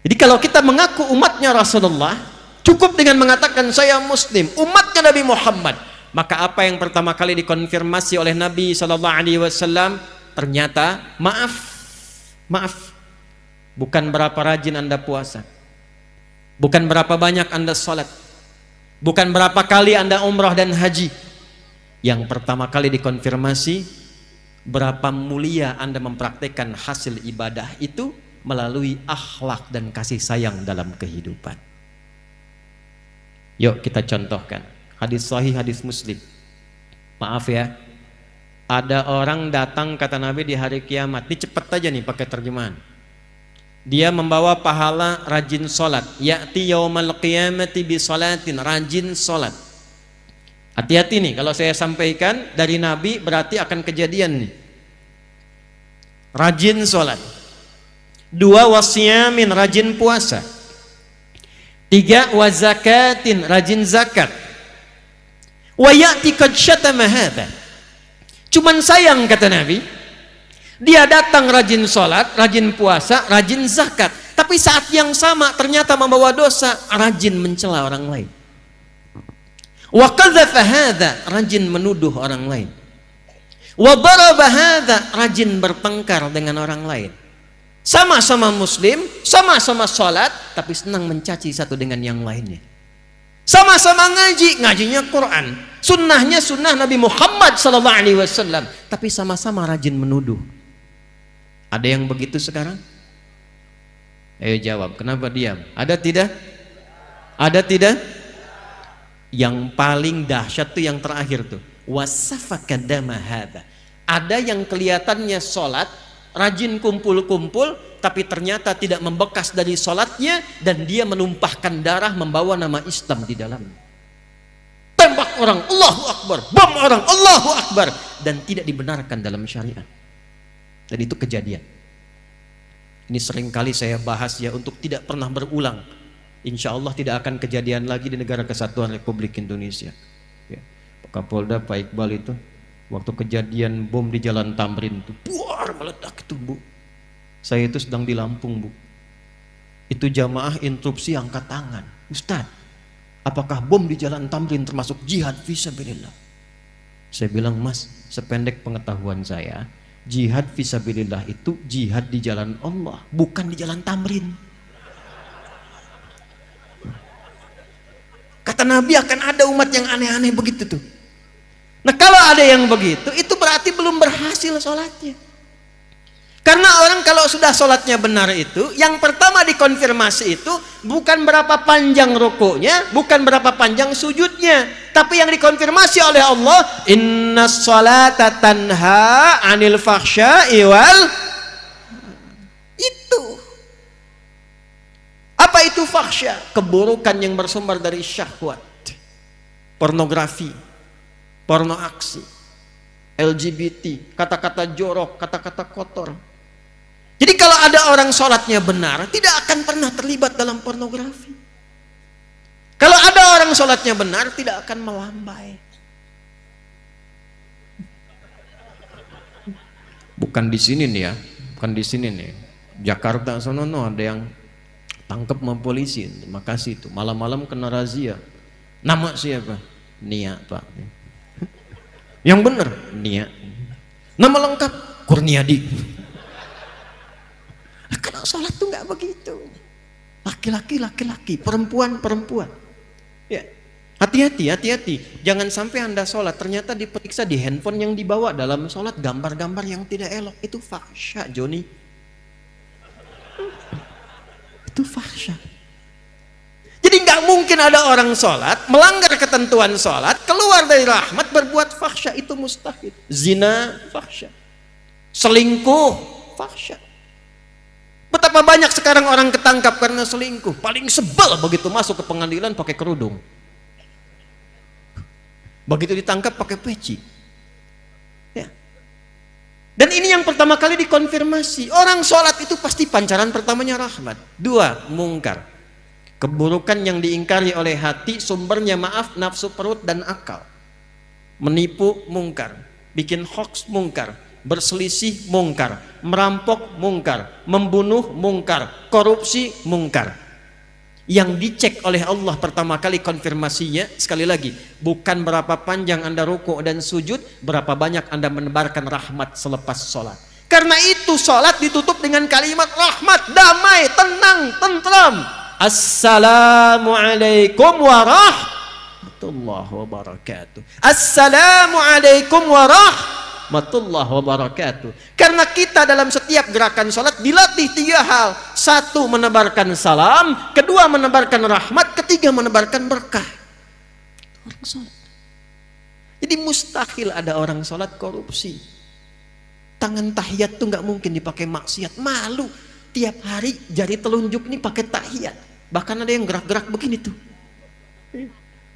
Jadi kalau kita mengaku umatnya Rasulullah, cukup dengan mengatakan saya muslim, umatnya Nabi Muhammad, maka apa yang pertama kali dikonfirmasi oleh Nabi SAW? Ternyata maaf, bukan berapa rajin Anda puasa, bukan berapa banyak Anda sholat, bukan berapa kali Anda umrah dan haji. Yang pertama kali dikonfirmasi, berapa mulia Anda mempraktekkan hasil ibadah itu melalui akhlak dan kasih sayang dalam kehidupan. Yuk kita contohkan. Hadis sahih, hadis Muslim. Maaf ya, ada orang datang kata Nabi di hari kiamat. Ini cepet aja nih pakai terjemahan. Dia membawa pahala rajin sholat. Ya'ti yaumal qiyamati bi sholatin, rajin sholat. Hati-hati nih, kalau saya sampaikan dari Nabi berarti akan kejadian nih. Rajin sholat. 2 wasyamin, rajin puasa. 3 wazakatin, rajin zakat. Wa ya'ti qad syatama hadza. Cuman sayang kata Nabi, dia datang rajin sholat, rajin puasa, rajin zakat, tapi saat yang sama ternyata membawa dosa, rajin mencela orang lain. Wa qadzafa hadza, rajin menuduh orang lain. Wa daraba hadza, rajin bertengkar dengan orang lain. Sama-sama muslim, sama-sama sholat, tapi senang mencaci satu dengan yang lainnya. Sama-sama ngaji, ngajinya Quran, sunnahnya sunnah Nabi Muhammad SAW, tapi sama-sama rajin menuduh. Ada yang begitu sekarang? Ayo jawab, kenapa diam? Ada tidak? Ada tidak? Yang paling dahsyat tuh yang terakhir tuh, wasafaka dama hadza. Ada yang kelihatannya sholat, rajin kumpul-kumpul, tapi ternyata tidak membekas dari sholatnya, dan dia menumpahkan darah membawa nama Islam di dalamnya. Tembak orang, Allahu Akbar, bom orang, Allahu Akbar, dan tidak dibenarkan dalam syariat. Dan itu kejadian. Ini seringkali saya bahas ya, untuk tidak pernah berulang. Insya Allah tidak akan kejadian lagi di negara kesatuan Republik Indonesia ya. Pak Kapolda, Pak Iqbal itu waktu kejadian bom di Jalan Tamrin itu buar meledak itu Bu, saya itu sedang di Lampung Bu, itu jamaah instruksi angkat tangan, Ustadz, apakah bom di Jalan Tamrin termasuk jihad fisabilillah? Saya bilang, Mas, sependek pengetahuan saya, jihad fisabilillah itu jihad di jalan Allah, bukan di Jalan Tamrin. Kata Nabi akan ada umat yang aneh-aneh begitu tuh. Nah kalau ada yang begitu, itu berarti belum berhasil sholatnya. Karena orang kalau sudah sholatnya benar itu, yang pertama dikonfirmasi itu bukan berapa panjang rukuknya, bukan berapa panjang sujudnya, tapi yang dikonfirmasi oleh Allah, innas sholata tanha anil fahsya'i wal. Itu apa itu fahsya? Keburukan yang bersumber dari syahwat, pornografi, porno aksi, LGBT, kata-kata jorok, kata-kata kotor. Jadi kalau ada orang sholatnya benar, tidak akan pernah terlibat dalam pornografi. Kalau ada orang sholatnya benar, tidak akan melambai. Bukan di sini nih ya, bukan di sini nih. Jakarta sono ada yang tangkap sama polisi, terima kasih itu. Malam-malam kena razia. Nama siapa? Nia Pak. Yang benar Nia. Nama lengkap Kurniadi. Sholat tuh nggak begitu. Laki-laki, laki-laki, perempuan, perempuan. Ya, hati-hati. Jangan sampai Anda sholat ternyata diperiksa di handphone yang dibawa dalam sholat gambar-gambar yang tidak elok. Itu fahsya, Joni. Itu fahsya. Jadi nggak mungkin ada orang sholat melanggar ketentuan sholat, keluar dari rahmat, berbuat fahsya. Itu mustahil. Zina, fahsya. Selingkuh, fahsya. Betapa banyak sekarang orang ketangkap karena selingkuh. Paling sebel begitu masuk ke pengadilan pakai kerudung. Begitu ditangkap pakai peci. Ya. Dan ini yang pertama kali dikonfirmasi. Orang sholat itu pasti pancaran pertamanya rahmat. 2, mungkar. Keburukan yang diingkari oleh hati, sumbernya maaf, nafsu perut dan akal. Menipu, mungkar. Bikin hoax, mungkar. Berselisih, mungkar. Merampok, mungkar. Membunuh, mungkar. Korupsi, mungkar. Yang dicek oleh Allah pertama kali konfirmasinya, sekali lagi, bukan berapa panjang Anda rukuk dan sujud, berapa banyak Anda menebarkan rahmat selepas sholat. Karena itu sholat ditutup dengan kalimat rahmat, damai, tenang, tentram. Assalamualaikum warahmatullahi wabarakatuh. Assalamualaikum warahmatullahi wabarakatuh. Karena kita dalam setiap gerakan sholat dilatih 3 hal. 1, menebarkan salam. 2, menebarkan rahmat. 3, menebarkan berkah. Orang sholat. Jadi mustahil ada orang sholat korupsi. Tangan tahiyat tuh nggak mungkin dipakai maksiat. Malu. Tiap hari jari telunjuk nih pakai tahiyat. Bahkan ada yang gerak-gerak begini tuh.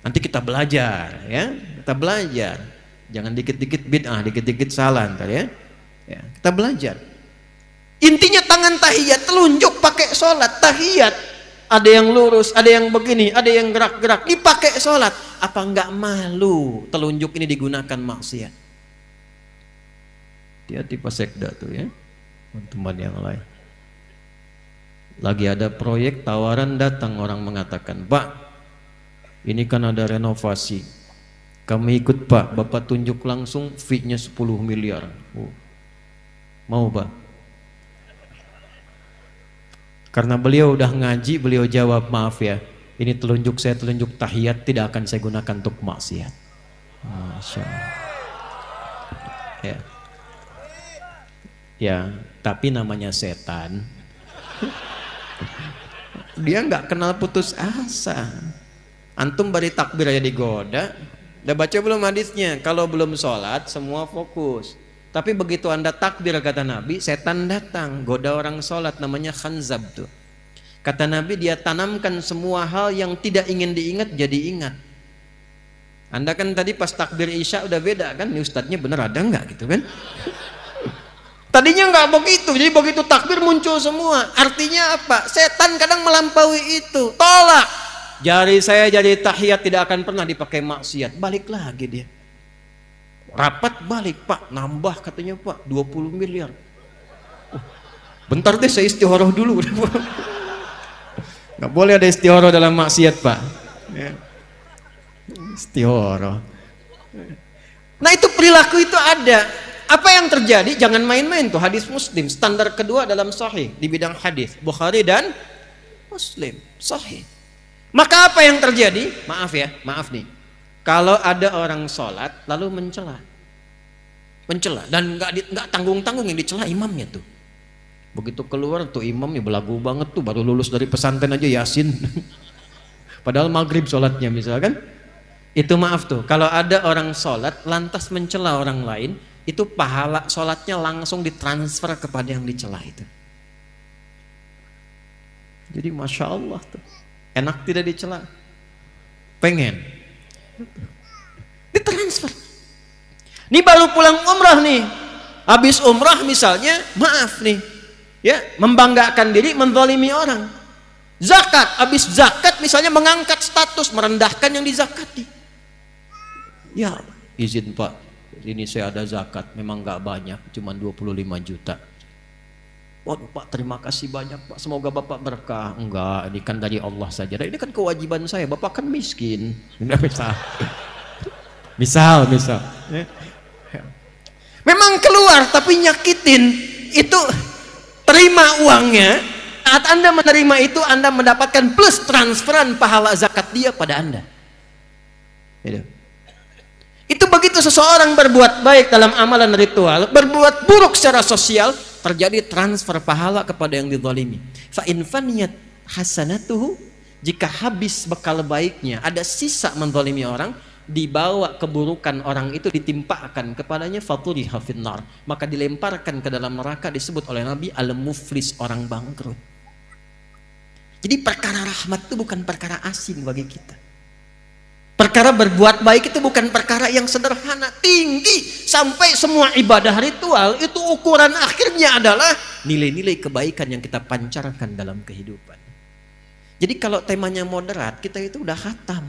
Nanti kita belajar, ya. Kita belajar. Jangan dikit-dikit bid'ah, dikit-dikit salah ntar ya. Ya, kita belajar. Intinya tangan tahiyat, telunjuk pakai sholat. Tahiyat, ada yang lurus, ada yang begini, ada yang gerak-gerak, dipakai sholat. Apa enggak malu telunjuk ini digunakan maksiat? Hati-hati pas sekda tuh ya, teman-teman yang lain. Lagi ada proyek, tawaran datang, orang mengatakan, Pak, ini kan ada renovasi. Kami ikut Pak, Bapak tunjuk langsung fee-nya 10 miliar. Mau Pak? Karena beliau udah ngaji, beliau jawab, maaf ya, ini telunjuk saya telunjuk tahiyat, tidak akan saya gunakan untuk maksiat. Masya Allah. Ya. Ya, tapi namanya setan. Dia nggak kenal putus asa. Antum bari takbir aja digoda. Udah baca belum hadisnya? Kalau belum sholat semua fokus. Tapi begitu Anda takbir kata Nabi, setan datang goda orang sholat, namanya khanzab tuh. Kata Nabi, dia tanamkan semua hal yang tidak ingin diingat jadi ingat. Anda kan tadi pas takbir Isya udah beda kan? Ini ustadznya bener ada nggak gitu kan? Tadinya nggak begitu, jadi begitu takbir muncul semua. Artinya apa? Setan kadang melampaui itu. Tolak. Jari saya jadi tahiyat tidak akan pernah dipakai maksiat. Balik lagi dia. Rapat balik, Pak. Nambah katanya Pak, 20 miliar. Bentar deh saya istihoroh dulu. Nggak boleh ada istihoroh dalam maksiat Pak. Istihoroh. Nah itu perilaku itu ada. Apa yang terjadi? Jangan main-main tuh. Hadis Muslim, standar kedua dalam sahih di bidang hadis, Bukhari dan Muslim, sahih. Maka apa yang terjadi? Maaf ya, maaf nih. Kalau ada orang sholat lalu mencela dan nggak tanggung-tanggung yang dicela imamnya tuh. Begitu keluar tuh imamnya belagu banget tuh, baru lulus dari pesantren aja Yasin. Padahal maghrib sholatnya misalkan. Itu maaf tuh. Kalau ada orang sholat lantas mencela orang lain, itu pahala sholatnya langsung ditransfer kepada yang dicela itu. Jadi Masya Allah tuh, enak tidak dicela? Pengen ditransfer. Ini baru pulang umrah nih, habis umrah misalnya, maaf nih ya, membanggakan diri, menzalimi orang. Zakat, habis zakat misalnya mengangkat status, merendahkan yang dizakati. Ya izin Pak, ini saya ada zakat, memang nggak banyak, cuma 25 juta. Waduh Pak, terima kasih banyak Pak, semoga Bapak berkah. Enggak, ini kan dari Allah saja. Ini kan kewajiban saya, Bapak kan miskin. Misal. Memang keluar tapi nyakitin, itu terima uangnya, Saat Anda menerima itu, Anda mendapatkan plus transferan pahala zakat dia pada Anda. Itu begitu seseorang berbuat baik dalam amalan ritual, berbuat buruk secara sosial, terjadi transfer pahala kepada yang dizalimi. Fa in faniyat hasanatuhu, jika habis bekal baiknya, ada sisa menzalimi orang, dibawa keburukan orang itu ditimpakan kepadanya, faturiha finnar, maka dilemparkan ke dalam neraka, disebut oleh Nabi al-muflis, orang bangkrut. Jadi perkara rahmat itu bukan perkara asing bagi kita. Perkara berbuat baik itu bukan perkara yang sederhana, tinggi, sampai semua ibadah ritual itu ukuran akhirnya adalah nilai-nilai kebaikan yang kita pancarkan dalam kehidupan. Jadi kalau temanya moderat, kita itu udah khatam.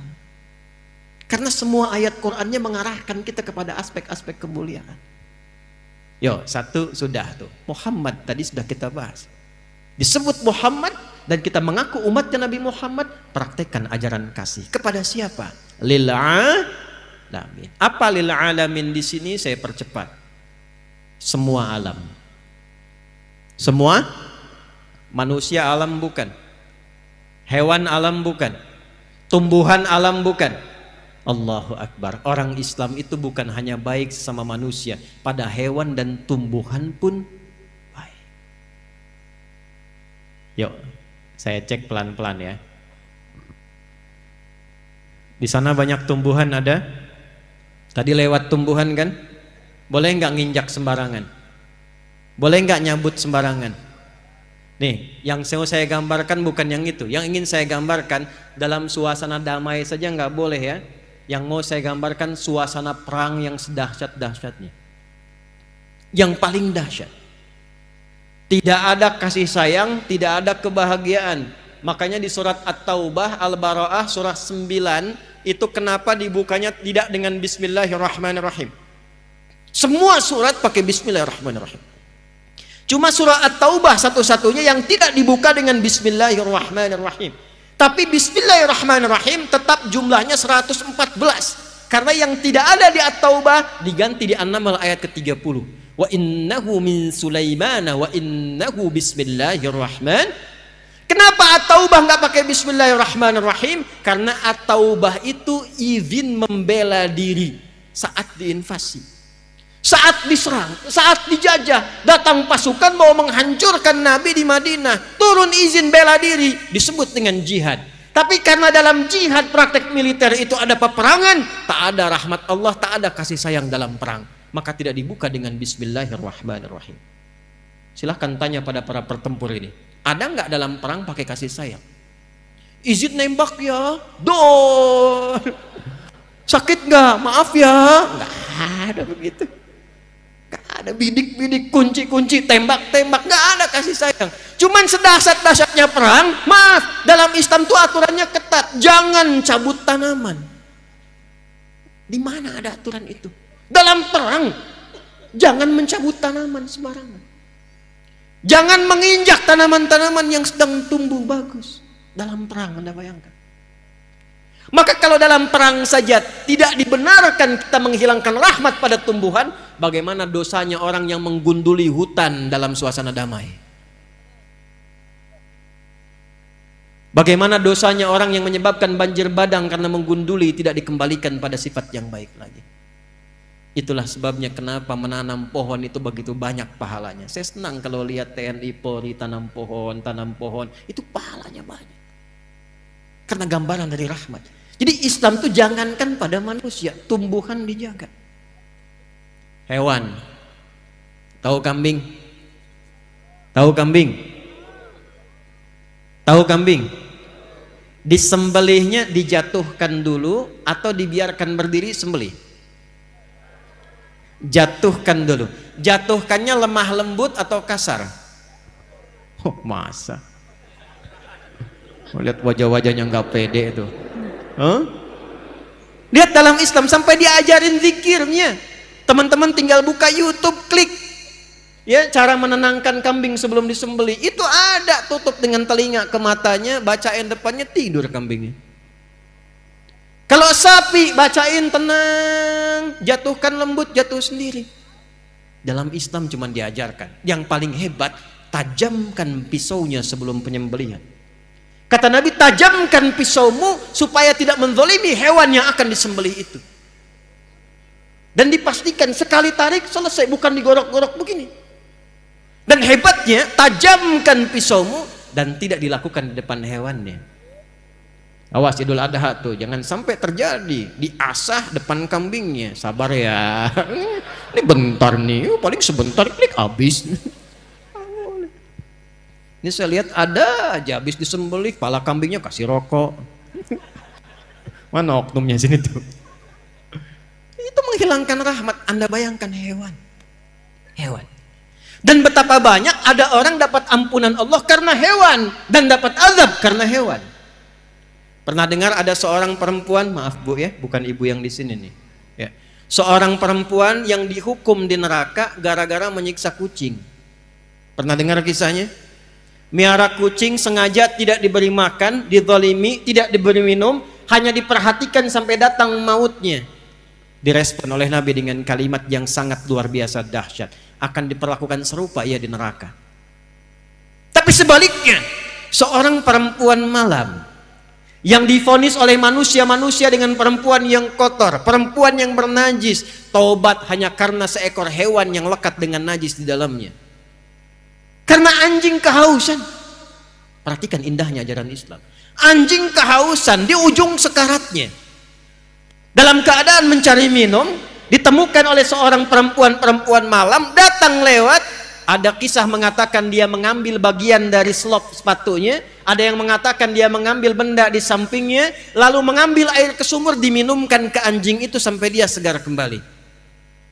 Karena semua ayat Qur'annya mengarahkan kita kepada aspek-aspek kemuliaan. Yo, satu sudah tuh. Muhammad tadi sudah kita bahas. Disebut Muhammad dan kita mengaku umatnya Nabi Muhammad, praktekkan ajaran kasih. Kepada siapa? Lil alamin. Apa lil alamin di sini? Saya percepat. Semua alam. Semua manusia alam bukan. Hewan alam bukan. Tumbuhan alam bukan. Allahu Akbar. Orang Islam itu bukan hanya baik sama manusia, pada hewan dan tumbuhan pun baik. Yuk, saya cek pelan-pelan ya. Di sana banyak tumbuhan ada. Tadi lewat tumbuhan kan? Boleh nggak nginjak sembarangan? Boleh nggak nyabut sembarangan? Nih, yang saya gambarkan bukan yang itu. Yang ingin saya gambarkan dalam suasana damai saja nggak boleh ya. Yang mau saya gambarkan suasana perang yang sedahsyat-dahsyatnya. Yang paling dahsyat. Tidak ada kasih sayang, tidak ada kebahagiaan. Makanya di surat At-Taubah, Al-Bara'ah, surah 9, itu kenapa dibukanya tidak dengan Bismillahirrahmanirrahim. Semua surat pakai Bismillahirrahmanirrahim. Cuma surah At-Taubah satu-satunya yang tidak dibuka dengan Bismillahirrahmanirrahim. Tapi Bismillahirrahmanirrahim tetap jumlahnya 114. Karena yang tidak ada di At-Taubah diganti di An-Naml ayat ke-30. Wa innahu min Sulaimana wa innahu bismillahirrahmanirrahim. Kenapa At-Taubah nggak pakai Bismillahirrahmanirrahim? Karena At-Taubah itu izin membela diri saat diinvasi, saat diserang, saat dijajah, datang pasukan mau menghancurkan Nabi di Madinah, turun izin bela diri, disebut dengan jihad. Tapi karena dalam jihad praktek militer itu ada peperangan, tak ada rahmat Allah, tak ada kasih sayang dalam perang, maka tidak dibuka dengan Bismillahirrahmanirrahim. Silahkan tanya pada para pertempur ini, ada nggak dalam perang pakai kasih sayang? Izin nembak ya, dor. Sakit nggak? Maaf ya, nggak ada begitu. Nggak ada bidik-bidik, kunci-kunci, tembak-tembak, nggak ada kasih sayang. Cuman sedahsyat-dahsyatnya perang, maaf, dalam Islam tuh aturannya ketat, jangan cabut tanaman. Di mana ada aturan itu? Dalam perang, jangan mencabut tanaman sembarangan. Jangan menginjak tanaman-tanaman yang sedang tumbuh bagus. Dalam perang, Anda bayangkan. Maka kalau dalam perang saja tidak dibenarkan kita menghilangkan rahmat pada tumbuhan, bagaimana dosanya orang yang menggunduli hutan dalam suasana damai? Bagaimana dosanya orang yang menyebabkan banjir bandang karena menggunduli tidak dikembalikan pada sifat yang baik lagi? Itulah sebabnya kenapa menanam pohon itu begitu banyak pahalanya. Saya senang kalau lihat TNI Polri tanam pohon, itu pahalanya banyak. Karena gambaran dari rahmat. Jadi Islam itu jangankan pada manusia, tumbuhan dijaga. Hewan. Tahu kambing? Tahu kambing? Tahu kambing? Disembelihnya dijatuhkan dulu atau dibiarkan berdiri sembelih? Jatuhkan dulu. Jatuhkannya lemah lembut atau kasar? Oh, masa? Lihat wajah-wajahnya nggak pede itu. Lihat dalam Islam sampai diajarin zikirnya. Teman-teman tinggal buka YouTube, klik ya cara menenangkan kambing sebelum disembelih. Itu ada, tutup dengan telinga ke matanya, bacain depannya, tidur kambingnya. Kalau sapi bacain tenang, jatuhkan lembut, jatuh sendiri. Dalam Islam cuma diajarkan. Yang paling hebat, tajamkan pisaunya sebelum penyembelihan. Kata Nabi, tajamkan pisaumu supaya tidak menzalimi hewan yang akan disembelih itu. Dan dipastikan sekali tarik selesai, bukan digorok-gorok begini. Dan hebatnya, tajamkan pisaumu dan tidak dilakukan di depan hewannya. Awas Idul Adha tuh, jangan sampai terjadi diasah depan kambingnya. Sabar ya, ini bentar nih, paling sebentar klik habis. Ini saya lihat ada aja habis disembelih, kepala kambingnya kasih rokok. Mana oknumnya sini tuh? Itu menghilangkan rahmat. Anda bayangkan hewan. Dan betapa banyak ada orang dapat ampunan Allah karena hewan dan dapat azab karena hewan. Pernah dengar ada seorang perempuan, maaf Bu ya, bukan ibu yang di sini nih. Ya. Seorang perempuan yang dihukum di neraka gara-gara menyiksa kucing. Pernah dengar kisahnya? Miara kucing sengaja tidak diberi makan, dizalimi, tidak diberi minum, hanya diperhatikan sampai datang mautnya. Direspon oleh Nabi dengan kalimat yang sangat luar biasa dahsyat. Akan diperlakukan serupa ia di neraka. Tapi sebaliknya, seorang perempuan malam yang divonis oleh manusia-manusia dengan perempuan yang kotor, perempuan yang bernajis, taubat hanya karena seekor hewan yang lekat dengan najis di dalamnya. Karena anjing kehausan. Perhatikan indahnya ajaran Islam. Anjing kehausan di ujung sekaratnya, dalam keadaan mencari minum, ditemukan oleh seorang perempuan malam, datang lewat. Ada kisah mengatakan dia mengambil bagian dari selop sepatunya, ada yang mengatakan dia mengambil benda di sampingnya, lalu mengambil air ke sumur, diminumkan ke anjing itu sampai dia segar kembali.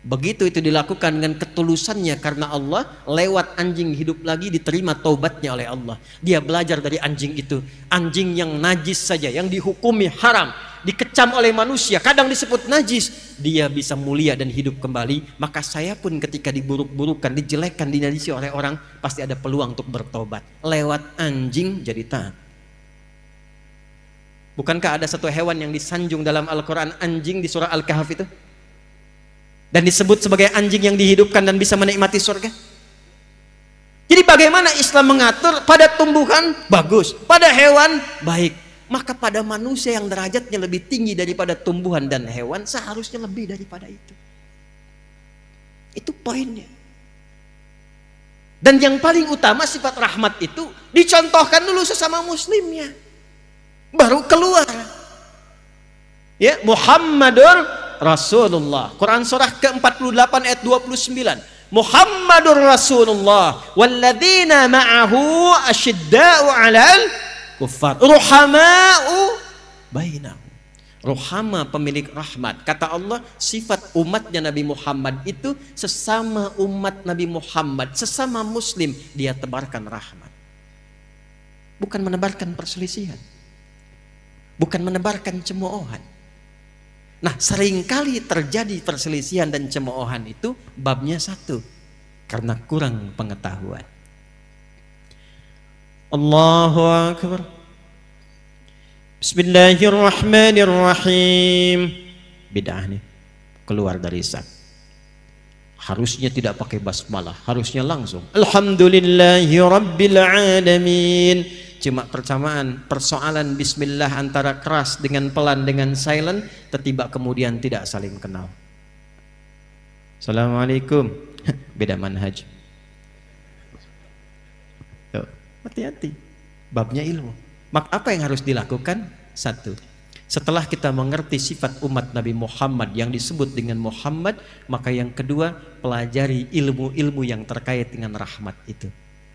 Begitu itu dilakukan dengan ketulusannya karena Allah, lewat anjing hidup lagi, diterima taubatnya oleh Allah. Dia belajar dari anjing itu, anjing yang najis saja, yang dihukumi haram, dikecam oleh manusia, kadang disebut najis, dia bisa mulia dan hidup kembali. Maka saya pun ketika diburuk-burukan, dijelekkan, dinajisi oleh orang, pasti ada peluang untuk bertobat. Lewat anjing jadi taat. Bukankah ada satu hewan yang disanjung dalam Al-Quran, anjing di surah Al-Kahf itu? Dan disebut sebagai anjing yang dihidupkan dan bisa menikmati surga. Jadi bagaimana Islam mengatur? Pada tumbuhan bagus, pada hewan baik. Maka pada manusia yang derajatnya lebih tinggi daripada tumbuhan dan hewan, seharusnya lebih daripada itu. Itu poinnya. Dan yang paling utama sifat rahmat itu dicontohkan dulu sesama muslimnya, baru keluar. Ya, Muhammadur Rasulullah. Quran surah ke-48 ayat 29. Muhammadur Rasulullah walladzina ma'ahu asyidda'u 'alal kuffar ruhama'u bainahum. Ruhama, pemilik rahmat. Kata Allah, sifat umatnya Nabi Muhammad itu sesama umat Nabi Muhammad, sesama muslim, dia tebarkan rahmat. Bukan menebarkan perselisihan, bukan menebarkan cemoohan. Nah, seringkali terjadi perselisihan dan cemoohan itu babnya satu, karena kurang pengetahuan. Allahu Akbar. Bismillahirrahmanirrahim. Bid'ah nih, keluar dari sab. Harusnya tidak pakai basmalah, harusnya langsung Alhamdulillahi Rabbil Alamin. Cuma persoalan bismillah antara keras dengan pelan dengan silent, tertiba kemudian tidak saling kenal. Assalamualaikum. Beda manhaj. Hati-hati, babnya ilmu. Maka apa yang harus dilakukan? Satu, setelah kita mengerti sifat umat Nabi Muhammad yang disebut dengan Muhammad, maka yang kedua, pelajari ilmu-ilmu yang terkait dengan rahmat itu.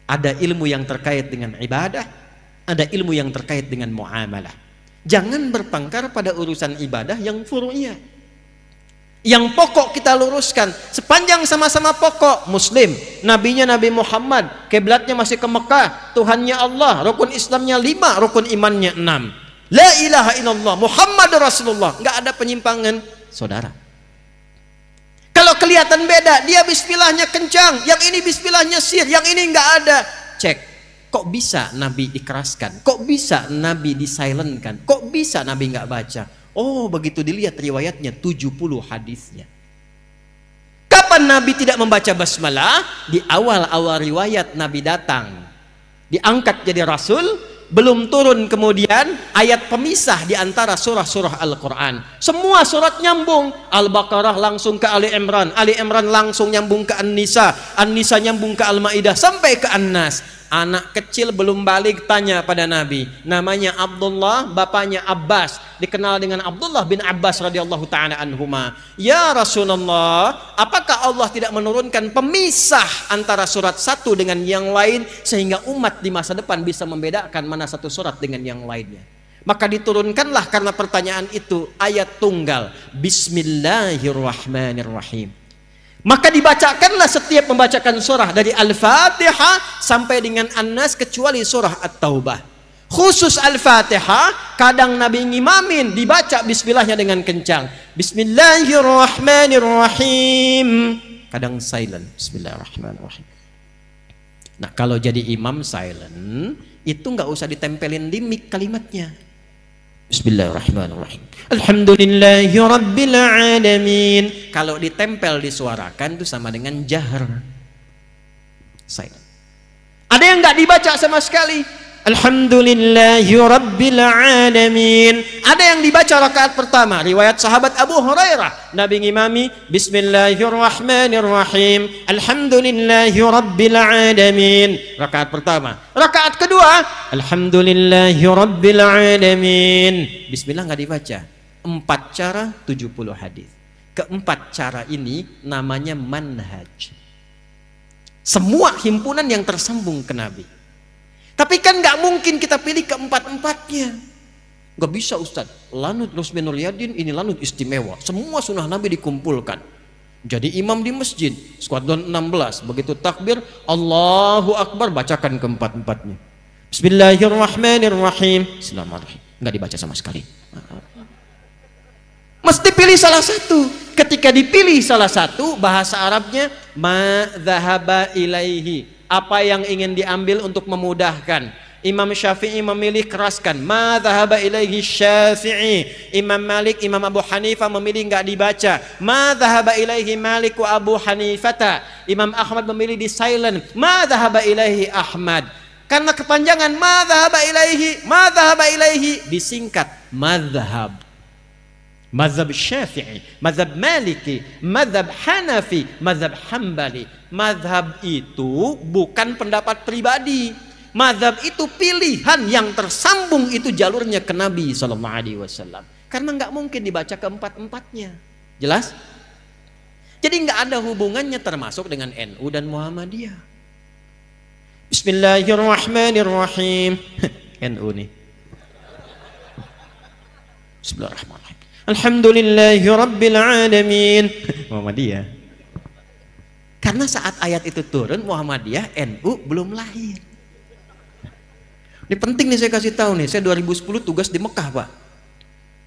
Ada ilmu yang terkait dengan ibadah, ada ilmu yang terkait dengan muamalah. Jangan bertengkar pada urusan ibadah yang furu'iyah. Yang pokok kita luruskan, sepanjang sama-sama pokok. Muslim, nabinya Nabi Muhammad, kiblatnya masih ke Mekah, Tuhannya Allah, rukun Islamnya 5, rukun imannya 6. La ilaha illallah Muhammad Rasulullah, nggak ada penyimpangan, saudara. Kalau kelihatan beda, dia bismillahnya kencang, yang ini bismillahnya sir, yang ini nggak ada, cek. Kok bisa Nabi dikeraskan? Kok bisa Nabi disilentkan? Kok bisa Nabi nggak baca? Oh, begitu dilihat riwayatnya 70 hadisnya. Kapan Kenapa Nabi tidak membaca basmalah? Di awal-awal riwayat Nabi datang, diangkat jadi Rasul, belum turun kemudian ayat pemisah di antara surah-surah Al-Quran. Semua surat nyambung. Al-Baqarah langsung ke Ali Imran, Ali Imran langsung nyambung ke An-Nisa, An-Nisa nyambung ke Al-Ma'idah sampai ke An-Nas. Anak kecil belum balik tanya pada Nabi, namanya Abdullah, bapaknya Abbas, dikenal dengan Abdullah bin Abbas radhiyallahu ta'ala anhuma. Ya Rasulullah, apakah Allah tidak menurunkan pemisah antara surat satu dengan yang lain sehingga umat di masa depan bisa membedakan mana satu surat dengan yang lainnya? Maka diturunkanlah karena pertanyaan itu ayat tunggal, Bismillahirrahmanirrahim. Maka dibacakanlah setiap membacakan surah dari Al-Fatihah sampai dengan An-Nas kecuali surah At-Taubah. Khusus Al-Fatihah kadang Nabi ngimamin dibaca bismillahnya dengan kencang. Bismillahirrahmanirrahim. Kadang silent. Bismillahirrahmanirrahim. Nah, kalau jadi imam silent itu nggak usah ditempelin di mic kalimatnya. Bismillahirrahmanirrahim. Alhamdulillahi rabbil alamin. Kalau ditempel disuarakan itu sama dengan jahar. Silent. Ada yang nggak dibaca sama sekali. Alhamdulillahi rabbil alamin. Ada yang dibaca rakaat pertama, riwayat sahabat Abu Hurairah, Nabi ngimami Bismillahirrahmanirrahim, Alhamdulillahi rabbil alamin. Rakaat pertama. Rakaat kedua, Alhamdulillahi rabbil alamin. Bismillah nggak dibaca. 4 cara 70 hadis. Keempat cara ini namanya manhaj. Semua himpunan yang tersambung ke Nabi. Tapi kan nggak mungkin kita pilih keempat-empatnya. Nggak bisa Ustaz. Lanut Rusminul Yadin ini lanut istimewa. Semua sunnah Nabi dikumpulkan. Jadi imam di masjid, skuadron 16. Begitu takbir, Allahu Akbar, bacakan keempat-empatnya. Bismillahirrahmanirrahim. Bismillahirrahmanirrahim. Nggak dibaca sama sekali. Mesti pilih salah satu. Ketika dipilih salah satu, bahasa Arabnya ma dhahaba ilaihi. Apa yang ingin diambil untuk memudahkan. Imam Syafi'i memilih keraskan, ma dhahaba ilaihi Syafi'i. Imam Malik, Imam Abu Hanifah memilih enggak dibaca, ma dhahaba ilaihi Malik wa Abu Hanifata. Imam Ahmad memilih di silent, ma dhahaba ilaihi Ahmad. Karena kepanjangan ma dhahaba ilaihi disingkat madhhab. Mazhab Syafi'i, mazhab Maliki, mazhab Hanafi, mazhab Hambali. Mazhab itu bukan pendapat pribadi. Mazhab itu pilihan yang tersambung, itu jalurnya ke Nabi SAW. Karena nggak mungkin dibaca keempat-empatnya. Jelas? Jadi nggak ada hubungannya termasuk dengan NU dan Muhammadiyah. Bismillahirrahmanirrahim. NU nih. Bismillahirrahmanirrahim. Alhamdulillahi rabbil alamin. Muhammadiyah. Karena saat ayat itu turun, Muhammadiyah, NU belum lahir. Ini penting nih saya kasih tahu nih. Saya 2010 tugas di Mekah, Pak.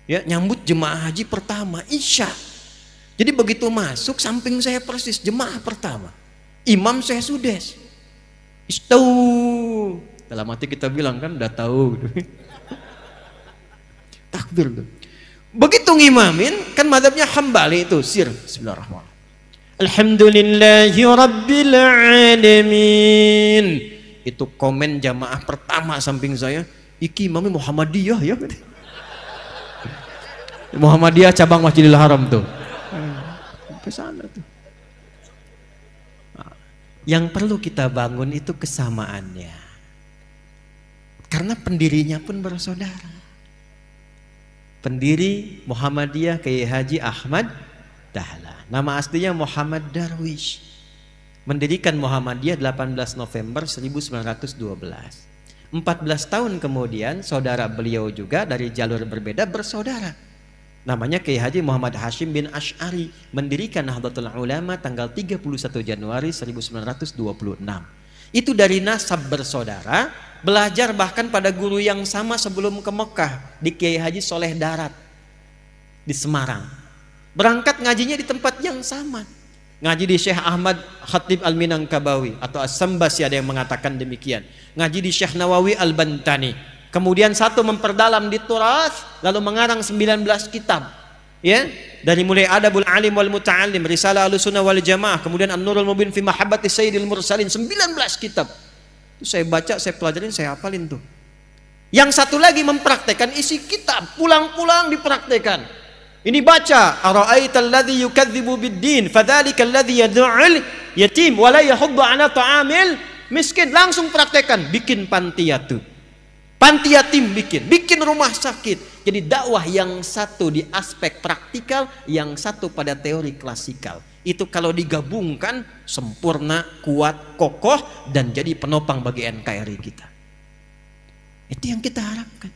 Ya, nyambut jemaah haji pertama, Isya. Jadi begitu masuk, samping saya persis jemaah pertama. Imam saya sudes. Istau. Dalam hati kita bilang kan udah tahu. Takbir tuh. Begitu ngimamin, kan madhabnya Hambali itu, sir. Bismillahirrahmanirrahim. Alhamdulillahi rabbil alamin. Itu komen jamaah pertama samping saya, iki imamnya Muhammadiyah ya. Muhammadiyah cabang Masjidil Haram tuh. Ke sana tuh. Yang perlu kita bangun itu kesamaannya. Karena pendirinya pun bersaudara. Pendiri Muhammadiyah Kiai Haji Ahmad Dahlan. Nama aslinya Muhammad Darwish. Mendirikan Muhammadiyah 18 November 1912. 14 tahun kemudian saudara beliau juga dari jalur berbeda bersaudara. Namanya Kiai Haji Muhammad Hashim bin Asy'ari, mendirikan Nahdlatul Ulama tanggal 31 Januari 1926. Itu dari nasab bersaudara, belajar bahkan pada guru yang sama sebelum ke Mekah, di Kiai Haji Soleh Darat di Semarang. Berangkat ngajinya di tempat yang sama. Ngaji di Syekh Ahmad Khatib Al-Minangkabawi atau As-Sambasi, ada yang mengatakan demikian. Ngaji di Syekh Nawawi Al-Bantani. Kemudian satu memperdalam di Turath, lalu mengarang 19 kitab. Ya, dari mulai Adabul Alim wal Muta'allim, Risalah Ahlussunnah wal Jamaah, kemudian An-Nurul Mubin fi Mahabbati Sayyidil Mursalin, 19 kitab. Itu saya baca, saya pelajarin, saya hafalin tuh. Yang satu lagi mempraktekkan isi kitab, pulang-pulang dipraktekkan. Ini baca, ara'aital ladzi yukadzibu bid-din, fadzalika alladzi yad'ul yatim wa la yahuddu 'ala ta'amil miskin. Langsung praktekkan, bikin panti yatim. Panti yatim bikin rumah sakit. Jadi dakwah yang satu di aspek praktikal, yang satu pada teori klasikal. Itu kalau digabungkan sempurna, kuat, kokoh, dan jadi penopang bagi NKRI kita. Itu yang kita harapkan.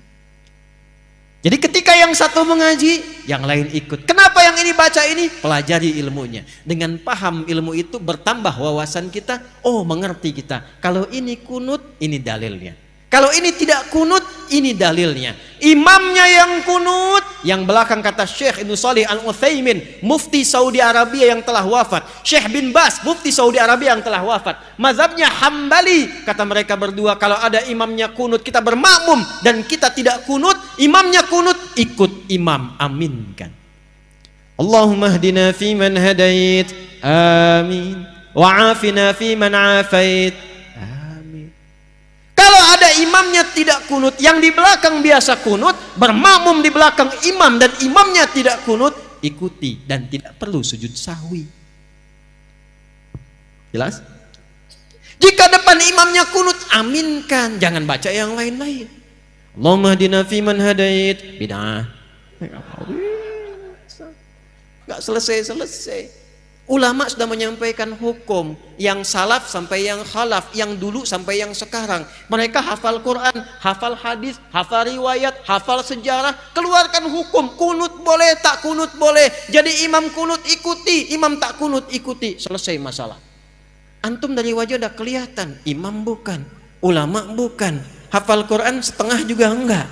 Jadi ketika yang satu mengaji, yang lain ikut. Kenapa yang ini baca ini? Pelajari ilmunya. Dengan paham ilmu itu bertambah wawasan kita. Oh, mengerti kita. Kalau ini kunut, ini dalilnya. Kalau ini tidak kunut, ini dalilnya. Imamnya yang kunut, yang belakang kata Syekh Ibnu Shalih Al-Utsaimin, mufti Saudi Arabia yang telah wafat. Syekh bin Bas, mufti Saudi Arabia yang telah wafat. Mazhabnya Hambali, kata mereka berdua, kalau ada imamnya kunut, kita bermakmum, dan kita tidak kunut, imamnya kunut, ikut imam, aminkan. Allahumma hdina fi man hadait, amin. Wa'afina fi man afait. Kalau ada imamnya tidak kunut, yang di belakang biasa kunut, bermakmum di belakang imam dan imamnya tidak kunut, ikuti dan tidak perlu sujud sahwi. Jelas? Jika depan imamnya kunut, aminkan, jangan baca yang lain-lain. Allahumma hdina fi man hadait, bid'ah. Enggak selesai-selesai. Ulama sudah menyampaikan hukum, yang salaf sampai yang khalaf, yang dulu sampai yang sekarang. Mereka hafal Quran, hafal hadis, hafal riwayat, hafal sejarah, keluarkan hukum. Kunut boleh, tak kunut boleh. Jadi imam kunut ikuti, imam tak kunut ikuti. Selesai masalah. Antum dari wajah udah kelihatan, imam bukan, ulama bukan, hafal Quran setengah juga enggak.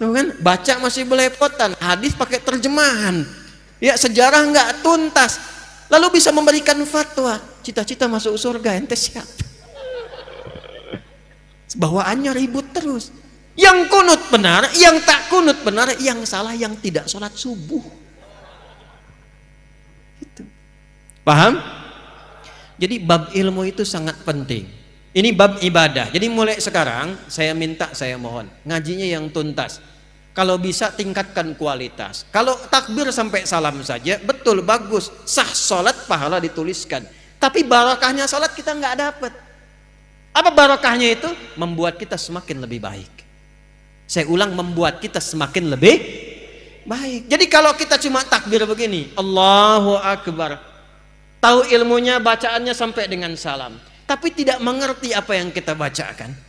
Tuh kan, baca masih belepotan, hadis pakai terjemahan. Ya, sejarah enggak tuntas. Lalu bisa memberikan fatwa, cita-cita masuk surga, ente siapa? Bawaannya ribut terus. Yang kunut benar, yang tak kunut benar, yang salah yang tidak sholat subuh. Gitu. Paham? Jadi bab ilmu itu sangat penting. Ini bab ibadah. Jadi mulai sekarang saya minta, saya mohon, ngajinya yang tuntas. Kalau bisa tingkatkan kualitas. Kalau takbir sampai salam saja, betul, bagus, sah sholat, pahala dituliskan. Tapi barokahnya sholat kita nggak dapat. Apa barokahnya itu? Membuat kita semakin lebih baik. Saya ulang, membuat kita semakin lebih baik. Jadi kalau kita cuma takbir begini, Allahu Akbar, tahu ilmunya, bacaannya sampai dengan salam, tapi tidak mengerti apa yang kita bacakan,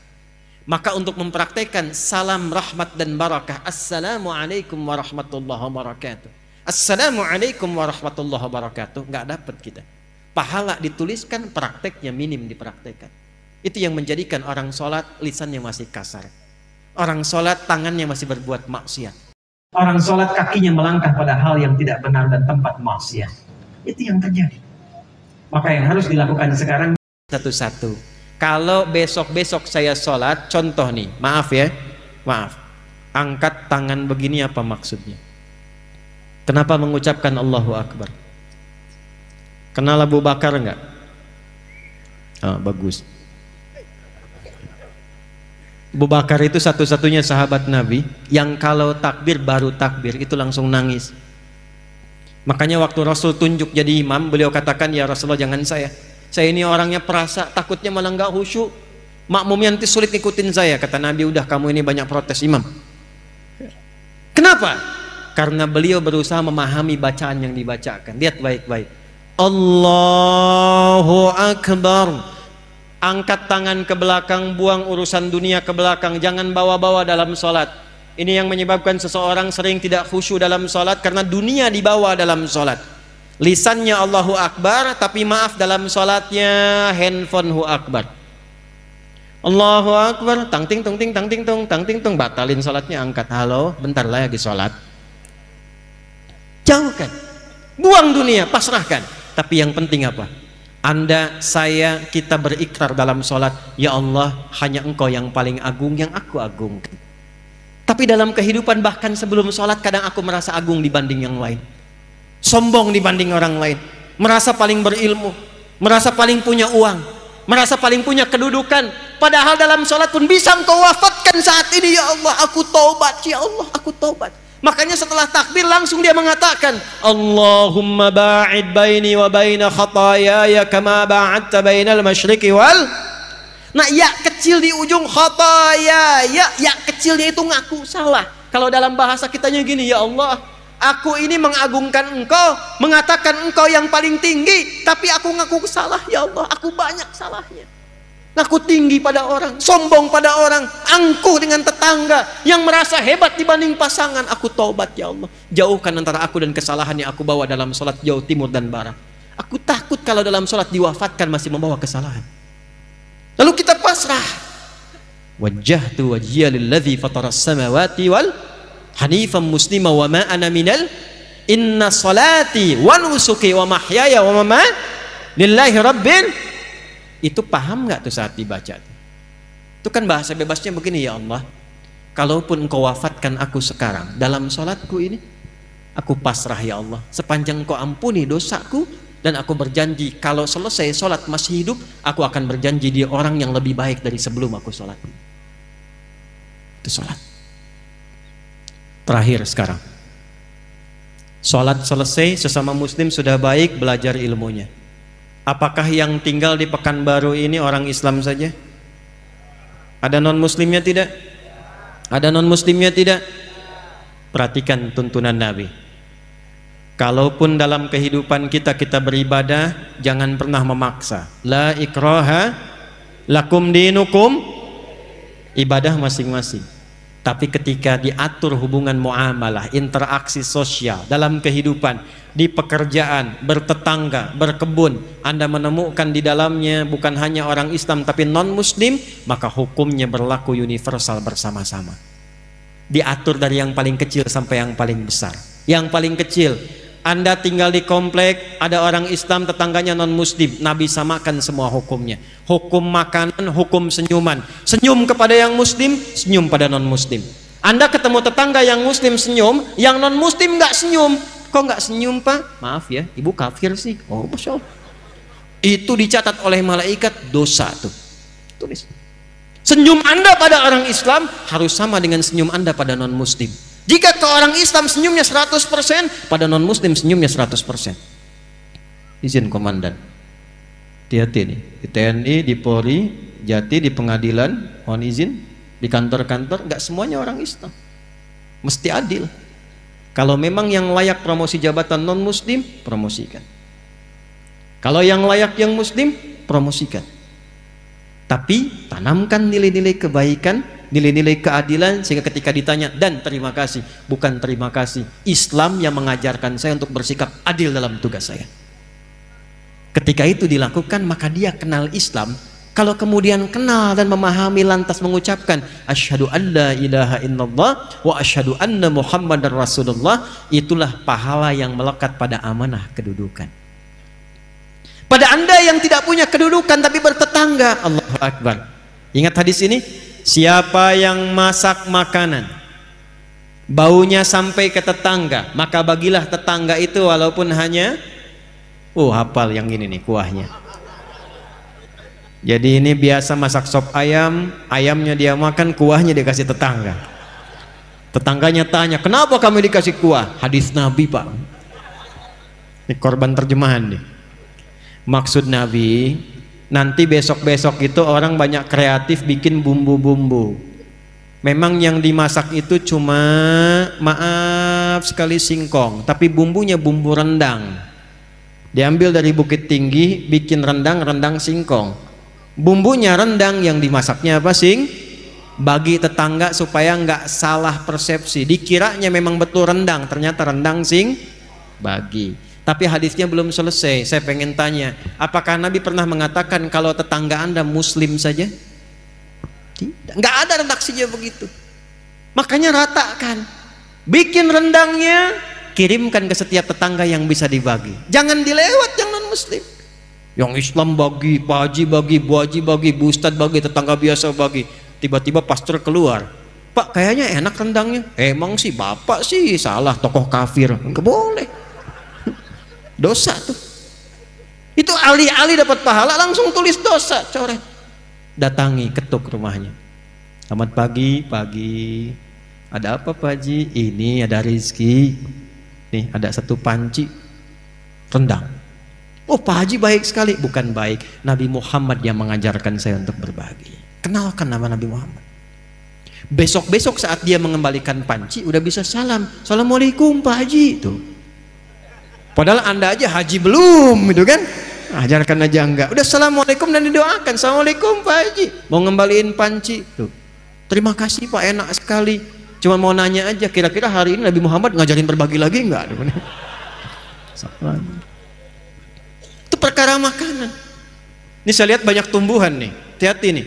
maka untuk mempraktekkan salam rahmat dan barakah, Assalamualaikum warahmatullahi wabarakatuh, Assalamualaikum warahmatullahi wabarakatuh, nggak dapat kita. Pahala dituliskan, prakteknya minim dipraktekkan. Itu yang menjadikan orang sholat lisannya masih kasar, orang sholat tangannya masih berbuat maksiat, orang sholat kakinya melangkah pada hal yang tidak benar dan tempat maksiat. Itu yang terjadi. Maka yang harus dilakukan sekarang satu-satu. Kalau besok-besok saya sholat, contoh nih, maaf ya, maaf, angkat tangan begini apa maksudnya? Kenapa mengucapkan Allahu Akbar? Kenal Abu Bakar enggak? Oh, bagus. Abu Bakar itu satu-satunya sahabat Nabi yang kalau takbir, baru takbir itu langsung nangis. Makanya waktu Rasul tunjuk jadi imam, beliau katakan, ya Rasulullah, jangan saya ini orangnya perasa, takutnya malah nggak khusyuk, makmumnya nanti sulit ngikutin saya. Kata Nabi, udah kamu ini banyak protes imam. Kenapa? Karena beliau berusaha memahami bacaan yang dibacakan. Lihat baik-baik, Allahu Akbar, angkat tangan ke belakang, buang urusan dunia ke belakang, jangan bawa-bawa dalam sholat. Ini yang menyebabkan seseorang sering tidak khusyuk dalam sholat, karena dunia dibawa dalam sholat. Lisannya Allahu Akbar, tapi maaf, dalam sholatnya handphone Akbar. Allahu Akbar, tang ting tung ting tang ting tung tang ting tung, batalin sholatnya, angkat, halo, bentar lagi sholat. Jauhkan, buang dunia, pasrahkan. Tapi yang penting apa? Anda, saya, kita berikrar dalam sholat, ya Allah, hanya Engkau yang paling agung, yang aku agungkan. Tapi dalam kehidupan bahkan sebelum sholat, kadang aku merasa agung dibanding yang lain. sombong dibanding orang lain, merasa paling berilmu, merasa paling punya uang, merasa paling punya kedudukan. Padahal dalam sholat pun bisa engkau wafatkan saat ini, ya Allah aku taubat, ya Allah aku taubat. Makanya setelah takbir langsung dia mengatakan, Allahumma ba'id baini wa baina khatayaya kama ba'adta bainal masyriqi wal. Nah, ya kecil di ujung khatayaya, ya kecilnya itu ngaku salah. Kalau dalam bahasa kitanya gini, ya Allah, aku ini mengagungkan engkau, mengatakan engkau yang paling tinggi, tapi aku ngaku salah, ya Allah, aku banyak salahnya. Ngaku tinggi pada orang, sombong pada orang, angkuh dengan tetangga, yang merasa hebat dibanding pasangan. Aku taubat, ya Allah, jauhkan antara aku dan kesalahan yang aku bawa dalam sholat jauh timur dan barat. Aku takut kalau dalam sholat diwafatkan masih membawa kesalahan. Lalu kita pasrah. Wajjahtu wajhiya lilladzi fataras samawati wal hanifan muslima wa ma ana minal inna salati wa nusuki wa mahyaya wa mamati lillahi rabbil. Itu paham nggak tuh saat dibaca? Itu kan bahasa bebasnya begini, ya Allah, kalaupun engkau wafatkan aku sekarang dalam sholatku ini, aku pasrah ya Allah, sepanjang engkau ampuni dosaku, dan aku berjanji kalau selesai sholat masih hidup, aku akan berjanji dia orang yang lebih baik dari sebelum aku sholat. Itu sholat. Terakhir sekarang, sholat selesai, sesama muslim sudah baik, belajar ilmunya. Apakah yang tinggal di Pekanbaru ini orang Islam saja? Ada non muslimnya tidak? Ada non muslimnya tidak? Perhatikan tuntunan Nabi. Kalaupun dalam kehidupan kita beribadah, jangan pernah memaksa. La ikraha lakum dinukum, ibadah masing-masing. Tapi ketika diatur hubungan muamalah, interaksi sosial dalam kehidupan, di pekerjaan, bertetangga, berkebun, Anda menemukan di dalamnya bukan hanya orang Islam tapi non-muslim, maka hukumnya berlaku universal bersama-sama. Diatur dari yang paling kecil sampai yang paling besar. Yang paling kecil, Anda tinggal di komplek, ada orang Islam, tetangganya non-muslim, Nabi samakan semua hukumnya. Hukum makanan, hukum senyuman. Senyum kepada yang muslim, senyum pada non-muslim. Anda ketemu tetangga yang muslim senyum, yang non-muslim nggak senyum. Kok nggak senyum, Pak? Maaf ya, ibu kafir sih. Oh, Masya Allah. Itu dicatat oleh malaikat dosa tuh. Tulis. Senyum Anda pada orang Islam harus sama dengan senyum Anda pada non-muslim. Jika ke orang Islam senyumnya 100%, pada non-muslim senyumnya 100%. Izin komandan. Hati-hati nih. Di TNI, di Polri, Jati, di pengadilan, mohon izin, di kantor-kantor, nggak semuanya orang Islam. Mesti adil. Kalau memang yang layak promosi jabatan non-muslim, promosikan. Kalau yang layak yang muslim, promosikan. Tapi tanamkan nilai-nilai kebaikan, nilai-nilai keadilan, sehingga ketika ditanya, dan terima kasih, bukan terima kasih, Islam yang mengajarkan saya untuk bersikap adil dalam tugas saya. Ketika itu dilakukan, maka dia kenal Islam. Kalau kemudian kenal dan memahami lantas mengucapkan asyhadu an la ilaha illallah wa asyhadu anna muhammadar rasulullah, itulah pahala yang melekat pada amanah kedudukan. Pada Anda yang tidak punya kedudukan tapi bertetangga, Allahu Akbar. Ingat hadis ini, siapa yang masak makanan baunya sampai ke tetangga, maka bagilah tetangga itu walaupun hanya hafal yang ini nih kuahnya. Jadi ini biasa masak sop ayam, ayamnya dia makan, kuahnya dia kasih tetangga. Tetangganya tanya, kenapa kamu dikasih kuah? Hadis Nabi, Pak. Ini korban terjemahan nih. Maksud Nabi, nanti besok-besok itu orang banyak kreatif bikin bumbu-bumbu. Memang yang dimasak itu cuma, maaf sekali, singkong, tapi bumbunya bumbu rendang. Diambil dari Bukit Tinggi, bikin rendang singkong. Bumbunya rendang, yang dimasaknya apa? Bagi tetangga supaya nggak salah persepsi. Dikiranya memang betul rendang, ternyata rendang bagi. Tapi hadisnya belum selesai. Saya pengen tanya, apakah Nabi pernah mengatakan kalau tetangga Anda muslim saja? Tidak. Nggak ada redaksinya begitu. Makanya ratakan. Bikin rendangnya, kirimkan ke setiap tetangga yang bisa dibagi. Jangan dilewat yang non muslim. Yang Islam bagi, Pak Haji bagi, Bu Haji bagi, Bu Ustadz bagi, tetangga biasa bagi. Tiba-tiba pastor keluar, Pak kayaknya enak rendangnya. Emang sih Bapak sih salah, tokoh kafir. Enggak boleh. Dosa tuh. Itu alih-alih dapat pahala langsung tulis dosa, coret. Datangi, ketuk rumahnya. Selamat pagi, pagi. Ada apa Pak Haji? Ini ada rezeki. Nih ada satu panci rendang. Oh Pak Haji baik sekali. Bukan baik, Nabi Muhammad yang mengajarkan saya untuk berbagi. Kenalkan nama Nabi Muhammad. Besok-besok saat dia mengembalikan panci udah bisa salam. Assalamualaikum Pak Haji itu. Padahal Anda aja haji belum gitu kan. Ajarkan aja enggak. Udah assalamualaikum dan didoakan. Assalamualaikum Pak Haji. Mau ngembaliin panci tuh. Terima kasih Pak, enak sekali. Cuma mau nanya aja, kira-kira hari ini Nabi Muhammad ngajarin berbagi lagi enggak? Itu perkara makanan. Ini saya lihat banyak tumbuhan nih. Hati-hati nih.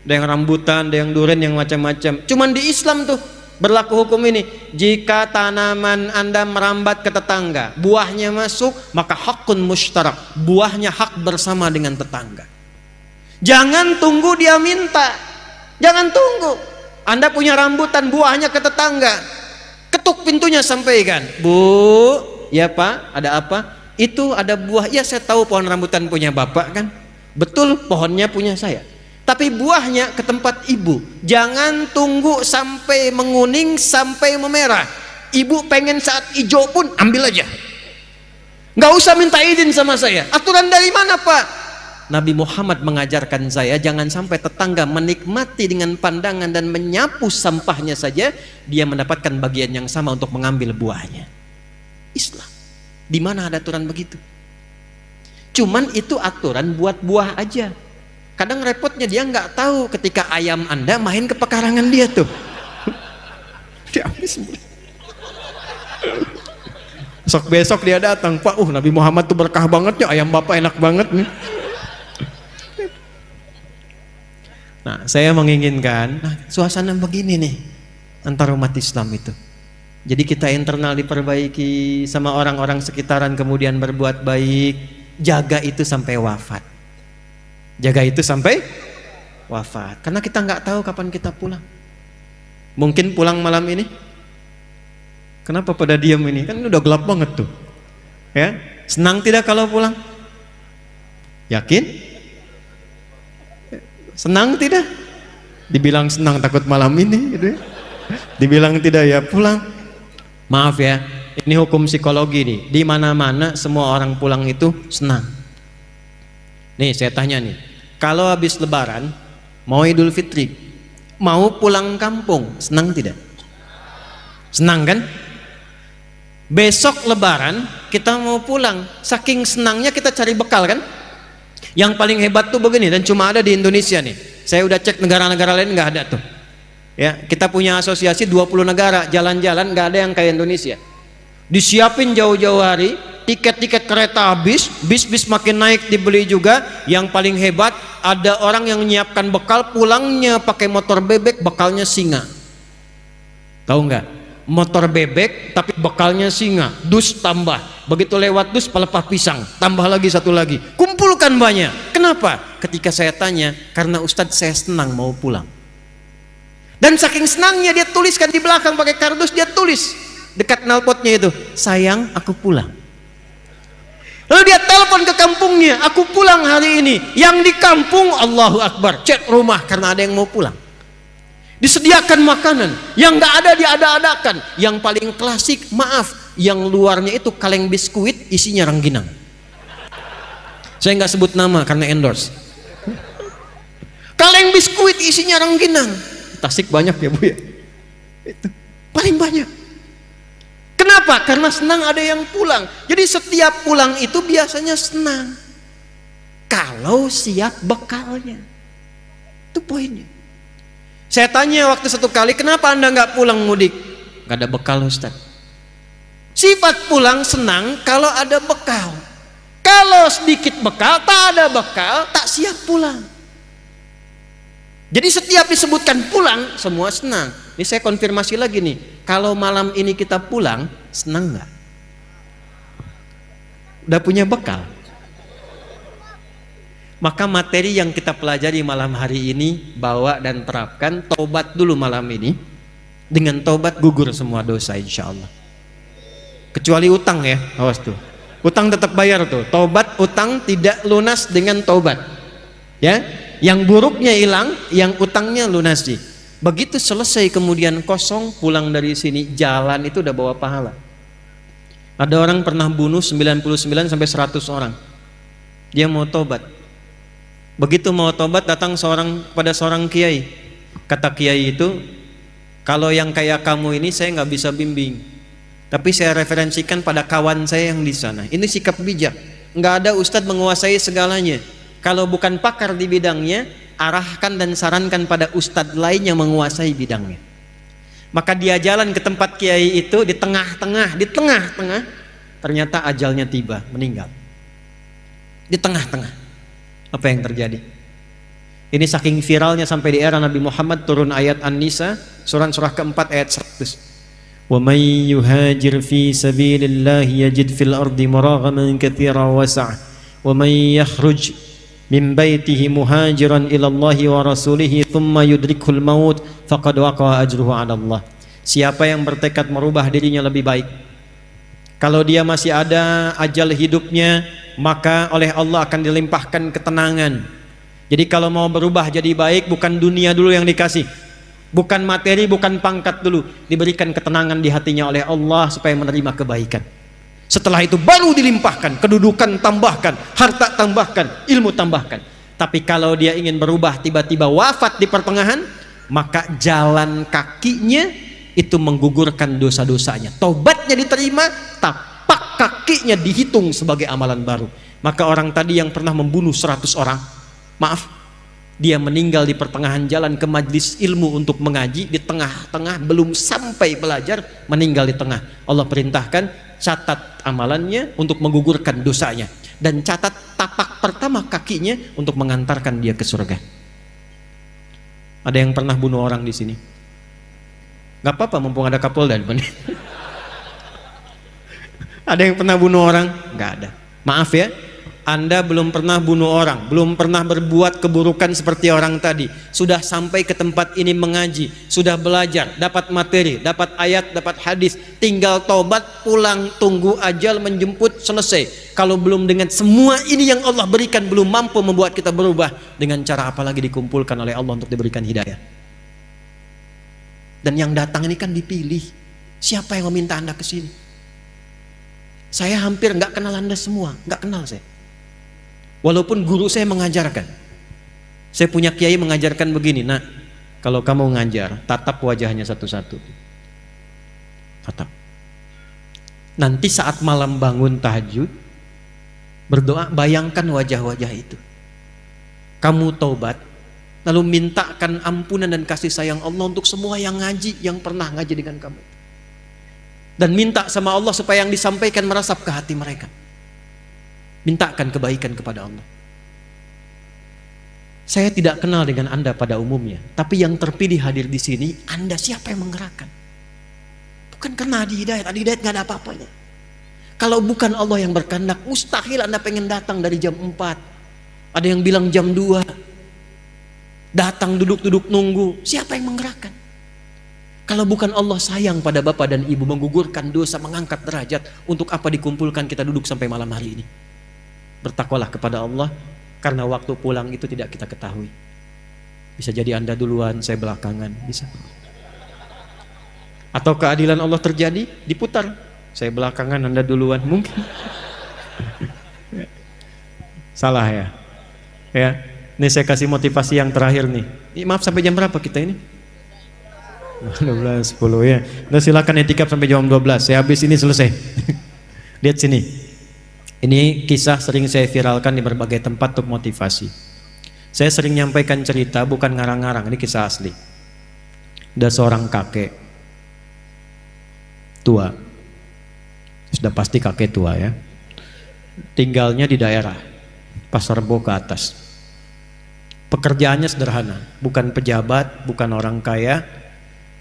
Ada yang rambutan, ada yang durian, yang macam-macam. Cuman di Islam tuh berlaku hukum ini. Jika tanaman Anda merambat ke tetangga, buahnya masuk, maka hakun mushtarak. Buahnya hak bersama dengan tetangga. Jangan tunggu dia minta. Jangan tunggu. Anda punya rambutan, buahnya ke tetangga. Ketuk pintunya, sampaikan. Bu, ya Pak, ada apa? Itu ada buah. Ya saya tahu pohon rambutan punya Bapak kan. Betul, pohonnya punya saya. Tapi buahnya ke tempat ibu. Jangan tunggu sampai menguning, sampai memerah. Ibu pengen saat hijau pun ambil aja. Nggak usah minta izin sama saya. Aturan dari mana Pak? Nabi Muhammad mengajarkan saya jangan sampai tetangga menikmati dengan pandangan dan menyapu sampahnya saja, dia mendapatkan bagian yang sama untuk mengambil buahnya. Islam. Di mana ada aturan begitu? Cuman itu aturan buat buah aja. Kadang repotnya dia nggak tahu ketika ayam Anda main ke pekarangan dia tuh. Diambil semua. Besok dia datang, Pak, Nabi Muhammad tuh berkah banget ya, ayam Bapak enak banget nih. Nah, saya menginginkan suasana begini nih antar umat Islam itu. Jadi kita internal diperbaiki, sama orang-orang sekitaran kemudian berbuat baik, jaga itu sampai wafat. Jaga itu sampai wafat. Karena kita nggak tahu kapan kita pulang. Mungkin pulang malam ini. Kenapa pada diam ini? Kan udah gelap banget tuh. Ya, senang tidak kalau pulang? Yakin? Senang tidak? Dibilang senang takut malam ini gitu ya. Dibilang tidak ya pulang. Maaf ya, ini hukum psikologi nih. Di mana-mana semua orang pulang itu senang. Nih saya tanya nih, kalau habis lebaran mau Idul Fitri, mau pulang kampung, senang tidak? Senang kan? Besok lebaran kita mau pulang, saking senangnya kita cari bekal kan? Yang paling hebat tuh begini, dan cuma ada di Indonesia nih. Saya udah cek negara-negara lain nggak ada tuh. Ya, kita punya asosiasi 20 negara, jalan-jalan nggak ada yang kayak Indonesia. Disiapin jauh-jauh hari, tiket-tiket kereta habis, bis-bis makin naik dibeli juga. Yang paling hebat, ada orang yang menyiapkan bekal, pulangnya pakai motor bebek, bekalnya singa. Tahu nggak? Motor bebek tapi bekalnya singa, dus tambah. Begitu lewat dus pelepah pisang, tambah lagi satu lagi. Kumpulkan banyak. Kenapa? Ketika saya tanya, karena Ustadz saya senang mau pulang. Dan saking senangnya dia tuliskan di belakang pakai kardus, dia tulis dekat knalpotnya itu, sayang aku pulang. Lalu dia telepon ke kampungnya, aku pulang hari ini. Yang di kampung Allahu Akbar, cek rumah karena ada yang mau pulang. Disediakan makanan, yang nggak ada diada-adakan. Yang paling klasik, maaf, yang luarnya itu kaleng biskuit, isinya rengginang. Saya nggak sebut nama karena endorse. Kaleng biskuit isinya rengginang. Tasik banyak ya Bu ya. Itu paling banyak. Kenapa? Karena senang ada yang pulang. Jadi setiap pulang itu biasanya senang. Kalau siap bekalnya. Itu poinnya. Saya tanya waktu satu kali, kenapa Anda nggak pulang mudik? Nggak ada bekal Ustaz. Sifat pulang senang kalau ada bekal. Kalau sedikit bekal, tak ada bekal, tak siap pulang. Jadi setiap disebutkan pulang, semua senang. Ini saya konfirmasi lagi nih, kalau malam ini kita pulang, senang nggak? Udah punya bekal? Maka materi yang kita pelajari malam hari ini, bawa dan terapkan. Tobat dulu malam ini. Dengan tobat gugur semua dosa insya Allah. Kecuali utang ya, awas tuh. Utang tetap bayar tuh. Tobat utang tidak lunas dengan tobat. Ya, yang buruknya hilang, yang utangnya lunasi. Begitu selesai kemudian kosong, pulang dari sini jalan itu udah bawa pahala. Ada orang pernah bunuh 99 sampai 100 orang. Dia mau tobat. Begitu mau tobat datang pada seorang kiai. Kata kiai itu, kalau yang kayak kamu ini saya nggak bisa bimbing, tapi saya referensikan pada kawan saya yang di sana. Ini sikap bijak. Nggak ada ustadz menguasai segalanya. Kalau bukan pakar di bidangnya, arahkan dan sarankan pada ustadz lain yang menguasai bidangnya. Maka dia jalan ke tempat kiai itu, di tengah-tengah, ternyata ajalnya tiba, meninggal. Di tengah-tengah. Apa yang terjadi? Ini saking viralnya sampai di era Nabi Muhammad turun ayat An-Nisa, surah keempat ayat 100. Wa may yuhajir fi sabilillah yajid fil ardi muraghaman katsiran wasi'a wa may yakhruj min baitihi muhajiran ila Allah wa rasulihi thumma yudrikul maut faqad waqa'a ajruhu 'ala Allah. Siapa yang bertekad merubah dirinya lebih baik, kalau dia masih ada ajal hidupnya, maka oleh Allah akan dilimpahkan ketenangan. Jadi kalau mau berubah jadi baik, bukan dunia dulu yang dikasih, bukan materi, bukan pangkat dulu, diberikan ketenangan di hatinya oleh Allah supaya menerima kebaikan. Setelah itu baru dilimpahkan, kedudukan tambahkan, harta tambahkan, ilmu tambahkan. Tapi kalau dia ingin berubah tiba-tiba wafat di pertengahan, maka jalan kakinya itu menggugurkan dosa-dosanya. Tobatnya diterima, tapak kakinya dihitung sebagai amalan baru. Maka orang tadi yang pernah membunuh 100 orang, maaf, dia meninggal di pertengahan jalan ke majlis ilmu untuk mengaji, di tengah-tengah belum sampai belajar, meninggal di tengah. Allah perintahkan, catat amalannya untuk menggugurkan dosanya, dan catat tapak pertama kakinya untuk mengantarkan dia ke surga. Ada yang pernah bunuh orang di sini? Gak apa-apa, mumpung ada Kapolda. Ada yang pernah bunuh orang? Gak ada. Maaf ya, Anda belum pernah bunuh orang, belum pernah berbuat keburukan seperti orang tadi. Sudah sampai ke tempat ini mengaji, sudah belajar, dapat materi, dapat ayat, dapat hadis, tinggal tobat, pulang, tunggu ajal menjemput, selesai. Kalau belum dengan semua ini yang Allah berikan, belum mampu membuat kita berubah, dengan cara apa lagi dikumpulkan oleh Allah untuk diberikan hidayah? Dan yang datang ini kan dipilih. Siapa yang meminta Anda ke sini? Saya hampir nggak kenal Anda semua, nggak kenal saya. Walaupun guru saya mengajarkan, saya punya kiai mengajarkan begini, nah, kalau kamu ngajar, tatap wajahnya satu-satu. Tatap. Nanti saat malam bangun tahajud, berdoa, bayangkan wajah-wajah itu. Kamu taubat, lalu mintakan ampunan dan kasih sayang Allah untuk semua yang ngaji, yang pernah ngaji dengan kamu. Dan minta sama Allah supaya yang disampaikan merasap ke hati mereka. Mintakan kebaikan kepada Allah. Saya tidak kenal dengan Anda pada umumnya, tapi yang terpilih hadir di sini, Anda siapa yang menggerakkan? Bukan karena Adi Hidayat nggak ada apa-apanya. Kalau bukan Allah yang berkehendak, mustahil Anda pengen datang dari jam 4. Ada yang bilang jam 2. Datang duduk-duduk nunggu, siapa yang menggerakkan? Kalau bukan Allah sayang pada bapak dan ibu, menggugurkan dosa, mengangkat derajat, untuk apa dikumpulkan kita duduk sampai malam hari ini? Bertakwalah kepada Allah, karena waktu pulang itu tidak kita ketahui. Bisa jadi Anda duluan, saya belakangan, bisa. Atau keadilan Allah terjadi, diputar, saya belakangan, Anda duluan, mungkin. Salah ya? Ya. Ini saya kasih motivasi yang terakhir nih. Maaf, sampai jam berapa kita ini? 12, 10 ya. Nah, silakan etikap sampai jam 12. Saya habis ini selesai. Lihat sini. Ini kisah sering saya viralkan di berbagai tempat untuk motivasi. Saya sering nyampaikan cerita, bukan ngarang-ngarang. Ini kisah asli. Ada seorang kakek tua. Sudah pasti kakek tua ya. Tinggalnya di daerah Pasar Rebo ke atas. Pekerjaannya sederhana, bukan pejabat, bukan orang kaya,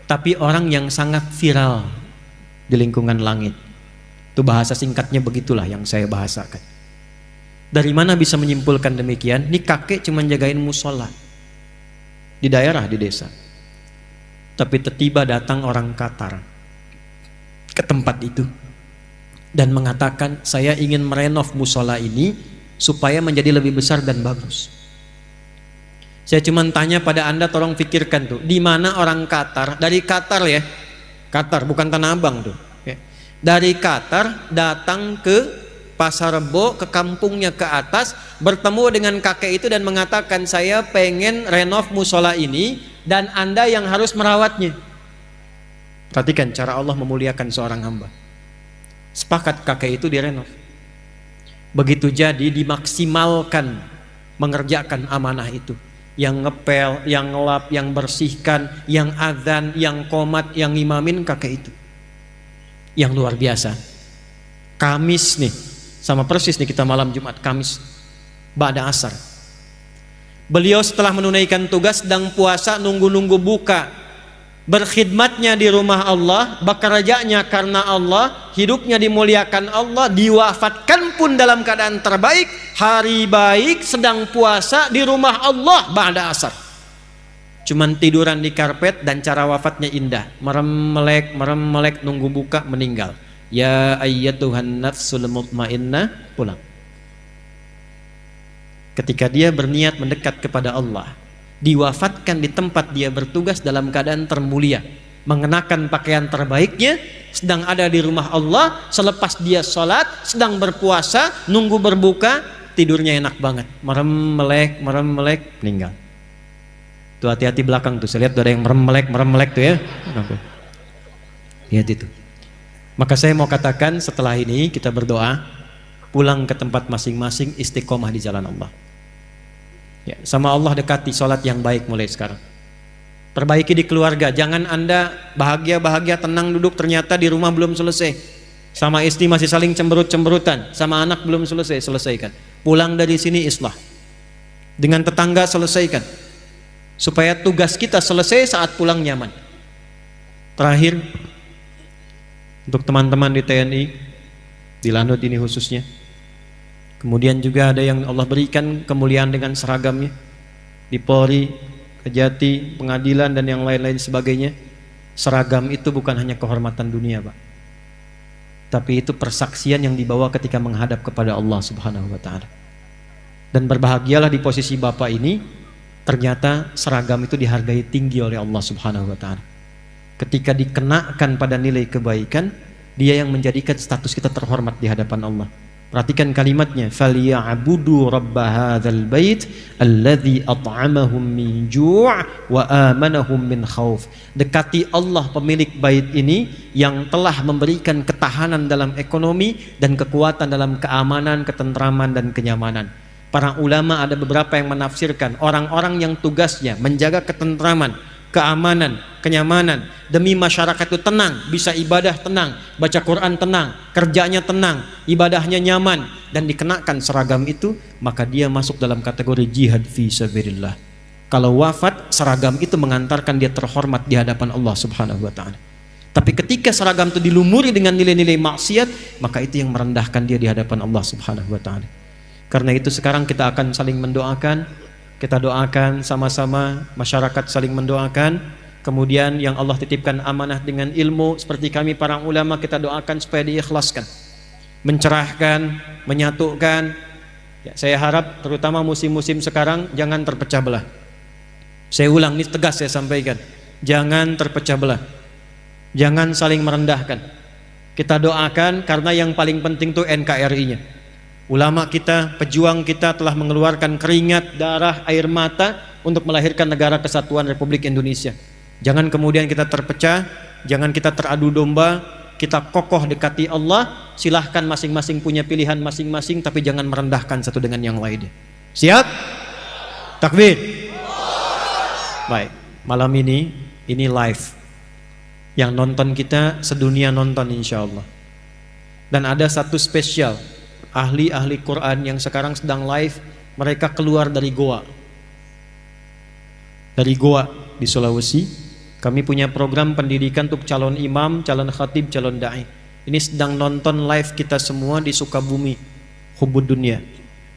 tapi orang yang sangat viral di lingkungan langit. Itu bahasa singkatnya begitulah yang saya bahasakan. Dari mana bisa menyimpulkan demikian? Ini kakek cuma jagain musola di daerah, di desa. Tapi tiba-tiba datang orang Qatar ke tempat itu. dan mengatakan, saya ingin merenov musola ini supaya menjadi lebih besar dan bagus. Saya cuma tanya pada Anda, tolong pikirkan tuh, di mana orang Qatar, dari Qatar ya, Qatar bukan Tanah Abang tuh, ya. Dari Qatar datang ke Pasar Rebo, ke kampungnya ke atas, bertemu dengan kakek itu dan mengatakan, saya pengen renov musola ini dan Anda yang harus merawatnya. Perhatikan cara Allah memuliakan seorang hamba. Sepakat kakek itu direnov. Begitu jadi dimaksimalkan mengerjakan amanah itu. Yang ngepel, yang ngelap, yang bersihkan, yang azan, yang qomat, yang imamin kakek itu. Yang luar biasa. Kamis nih, sama persis nih kita malam Jumat, Kamis ba'da asar. Beliau setelah menunaikan tugas sedang puasa, nunggu-nunggu buka. Berkhidmatnya di rumah Allah, bekerjanya karena Allah, hidupnya dimuliakan Allah, diwafatkan pun dalam keadaan terbaik, hari baik, sedang puasa di rumah Allah ba'da asar. Cuman tiduran di karpet dan cara wafatnya indah, merem-melek, nunggu buka, meninggal. Ya ayyatuhan nafsul mutmainnah, pulang. Ketika dia berniat mendekat kepada Allah, diwafatkan di tempat dia bertugas dalam keadaan termulia, mengenakan pakaian terbaiknya, sedang ada di rumah Allah, selepas dia sholat, sedang berpuasa, nunggu berbuka, tidurnya enak banget, merem-melek, meninggal. Tuh hati-hati belakang tuh, saya lihat ada yang merem-melek tuh ya. Lihat itu. Maka saya mau katakan, setelah ini kita berdoa, pulang ke tempat masing-masing, istiqomah di jalan Allah. Ya, sama Allah dekati sholat yang baik mulai sekarang. Perbaiki di keluarga, jangan Anda bahagia-bahagia tenang duduk, ternyata di rumah belum selesai, sama istri masih saling cemberut-cemberutan, sama anak belum selesaikan. Pulang dari sini islah, dengan tetangga selesaikan, supaya tugas kita selesai saat pulang nyaman. Terakhir, untuk teman-teman di TNI, di Lanut ini khususnya, kemudian juga ada yang Allah berikan kemuliaan dengan seragamnya di Polri, Kejati, Pengadilan dan yang lain-lain sebagainya. Seragam itu bukan hanya kehormatan dunia, Pak, tapi itu persaksian yang dibawa ketika menghadap kepada Allah Subhanahu wa Ta'ala. Dan berbahagialah di posisi Bapak ini, ternyata seragam itu dihargai tinggi oleh Allah Subhanahu wa Ta'ala. Ketika dikenakan pada nilai kebaikan, dia yang menjadikan status kita terhormat di hadapan Allah. Perhatikan kalimatnya, فَلْيَعْبُدُوا رَبَّ هَذَا الْبَيْتِ الَّذِي أَطْعَمَهُمْ مِنْ جُوعٍ وَآمَنَهُمْ مِنْ خَوْفٍ. Dekati Allah pemilik bait ini yang telah memberikan ketahanan dalam ekonomi dan kekuatan dalam keamanan, ketentraman dan kenyamanan. Para ulama ada beberapa yang menafsirkan orang-orang yang tugasnya menjaga ketentraman, keamanan, kenyamanan, demi masyarakat itu tenang, bisa ibadah tenang, baca Quran tenang, kerjanya tenang, ibadahnya nyaman, dan dikenakan seragam itu, maka dia masuk dalam kategori jihad fi sabilillah. Kalau wafat, seragam itu mengantarkan dia terhormat di hadapan Allah Subhanahu wa Ta'ala. Tapi ketika seragam itu dilumuri dengan nilai-nilai maksiat, maka itu yang merendahkan dia di hadapan Allah Subhanahu wa Ta'ala. Karena itu sekarang kita akan saling mendoakan. Kita doakan sama-sama, masyarakat saling mendoakan. Kemudian yang Allah titipkan amanah dengan ilmu, seperti kami para ulama, kita doakan supaya diikhlaskan, mencerahkan, menyatukan. Ya, saya harap terutama musim-musim sekarang jangan terpecah belah. Saya ulang, ini tegas saya sampaikan, jangan terpecah belah, jangan saling merendahkan. Kita doakan karena yang paling penting itu NKRI-nya. Ulama kita, pejuang kita telah mengeluarkan keringat, darah, air mata untuk melahirkan negara kesatuan Republik Indonesia. Jangan kemudian kita terpecah, jangan kita teradu domba, kita kokoh dekati Allah. Silahkan masing-masing punya pilihan masing-masing, tapi jangan merendahkan satu dengan yang lainnya. Siap? Takbir. Baik, malam ini live. Yang nonton kita sedunia nonton insya Allah. Dan ada satu spesial, ahli-ahli Quran yang sekarang sedang live, mereka keluar dari goa. Dari goa di Sulawesi. Kami punya program pendidikan untuk calon imam, calon khatib, calon da'i. Ini sedang nonton live kita semua di Sukabumi, Hubud Dunia.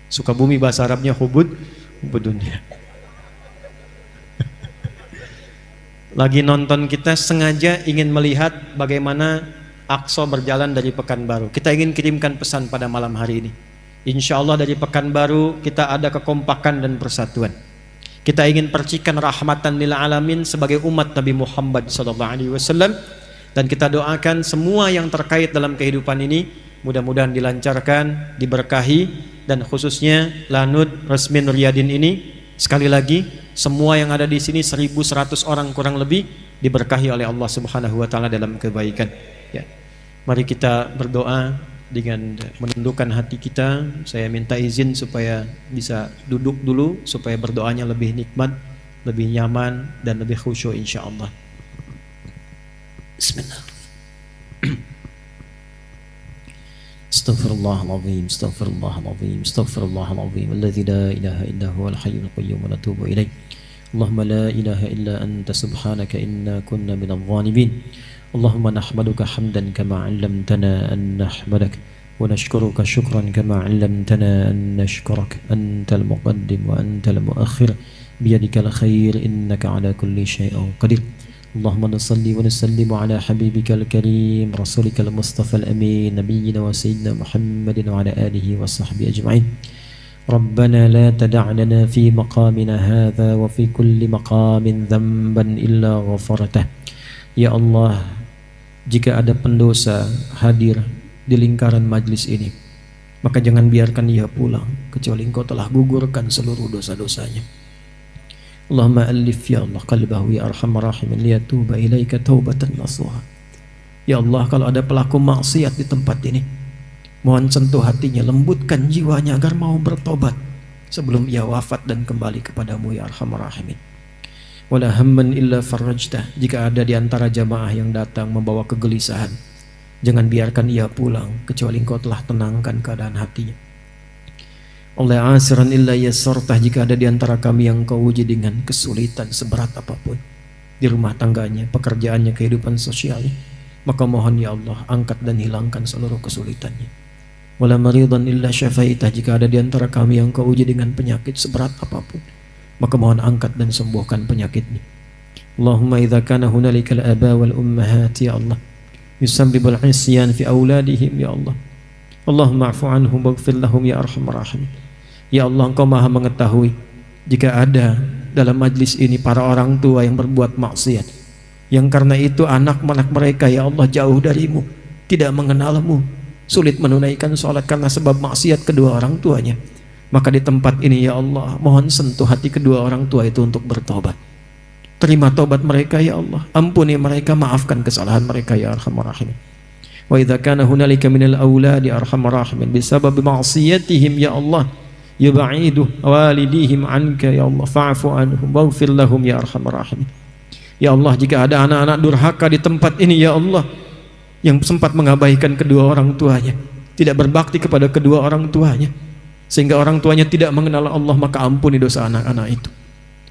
Sukabumi bahasa Arabnya Hubud Dunia. Lagi nonton kita, sengaja ingin melihat bagaimana Aqsa berjalan dari Pekanbaru. Kita ingin kirimkan pesan pada malam hari ini. Insya Allah dari Pekanbaru kita ada kekompakan dan persatuan. Kita ingin percikan rahmatan lil alamin sebagai umat Nabi Muhammad SAW, dan kita doakan semua yang terkait dalam kehidupan ini mudah-mudahan dilancarkan, diberkahi, dan khususnya Lanud Resmi Nuryadin ini sekali lagi semua yang ada di sini 1.100 orang kurang lebih diberkahi oleh Allah Subhanahu wa taala dalam kebaikan. Ya. Mari kita berdoa dengan menundukkan hati kita. Saya minta izin supaya bisa duduk dulu supaya berdoanya lebih nikmat, lebih nyaman dan lebih khusyuk insyaallah. Bismillah. Astaghfirullahalazim, astaghfirullahalazim, astaghfirullahalazim, alladzi la ilaha illa huwal hayyul qayyum wa natubu ilaih. Allahumma la ilaha illa anta subhanaka inna kunna minadh dhalimin. اللهم نحمدك حمدا كما علمتنا أن نحمدك ونشكرك شكرا كما علمتنا أن نشكرك أنت المقدم وأنت المؤخر بيدك الخير إنك على كل شيء قدير اللهم نصلي ونسلم على حبيبك الكريم رسولك المصطفى الأمين نبينا وسيدنا محمد وعلى آله وصحبه أجمعين ربنا لا تدع لنا في مقامنا هذا وفي كل مقام ذنبا إلا غفرته يا الله. Jika ada pendosa hadir di lingkaran majlis ini, maka jangan biarkan ia pulang kecuali Engkau telah gugurkan seluruh dosa-dosanya. Allahumma alif ya Allah qalbahu ya arhamar rahimin liyatuba ilaika taubatan nasuha. Ya Allah, kalau ada pelaku maksiat di tempat ini, mohon sentuh hatinya, lembutkan jiwanya agar mau bertobat sebelum ia wafat dan kembali kepadamu ya arhamar rahimin. Wala hamman illa farajtah. Jika ada di antara jamaah yang datang membawa kegelisahan, jangan biarkan ia pulang kecuali Engkau telah tenangkan keadaan hatinya. Wala asiran illa yassartah. Jika ada di antara kami yang Kau uji dengan kesulitan seberat apapun di rumah tangganya, pekerjaannya, kehidupan sosialnya, maka mohon ya Allah angkat dan hilangkan seluruh kesulitannya. Wala maridan illa syafaitah. Jika ada di antara kami yang Kau uji dengan penyakit seberat apapun, maka mohon angkat dan sembuhkan penyakitnya. Allahumma idza kana hunalika al-aba wal ummahat ya Allah yusabbibul isyan fi auladihim ya Allah. Allahumma afu anhum waghfir lahum ya arhamar rahimin. Ya Allah, Engkau Maha mengetahui jika ada dalam majlis ini para orang tua yang berbuat maksiat, yang karena itu anak-anak mereka ya Allah jauh darimu, tidak mengenalmu, sulit menunaikan sholat karena sebab maksiat kedua orang tuanya. Maka di tempat ini ya Allah, mohon sentuh hati kedua orang tua itu untuk bertobat. Terima tobat mereka ya Allah, ampuni mereka, maafkan kesalahan mereka ya arhamar rahimin. Wa idza kana hunalika minal auladi arhamar rahimin bisabab ma'siyatihim ya Allah yub'idu walidihim anka ya Allah fa'fu anhum waghfir lahum ya arhamar rahimin. Ya Allah, jika ada anak-anak durhaka di tempat ini ya Allah, yang sempat mengabaikan kedua orang tuanya, tidak berbakti kepada kedua orang tuanya, sehingga orang tuanya tidak mengenal Allah, maka ampuni dosa anak-anak itu.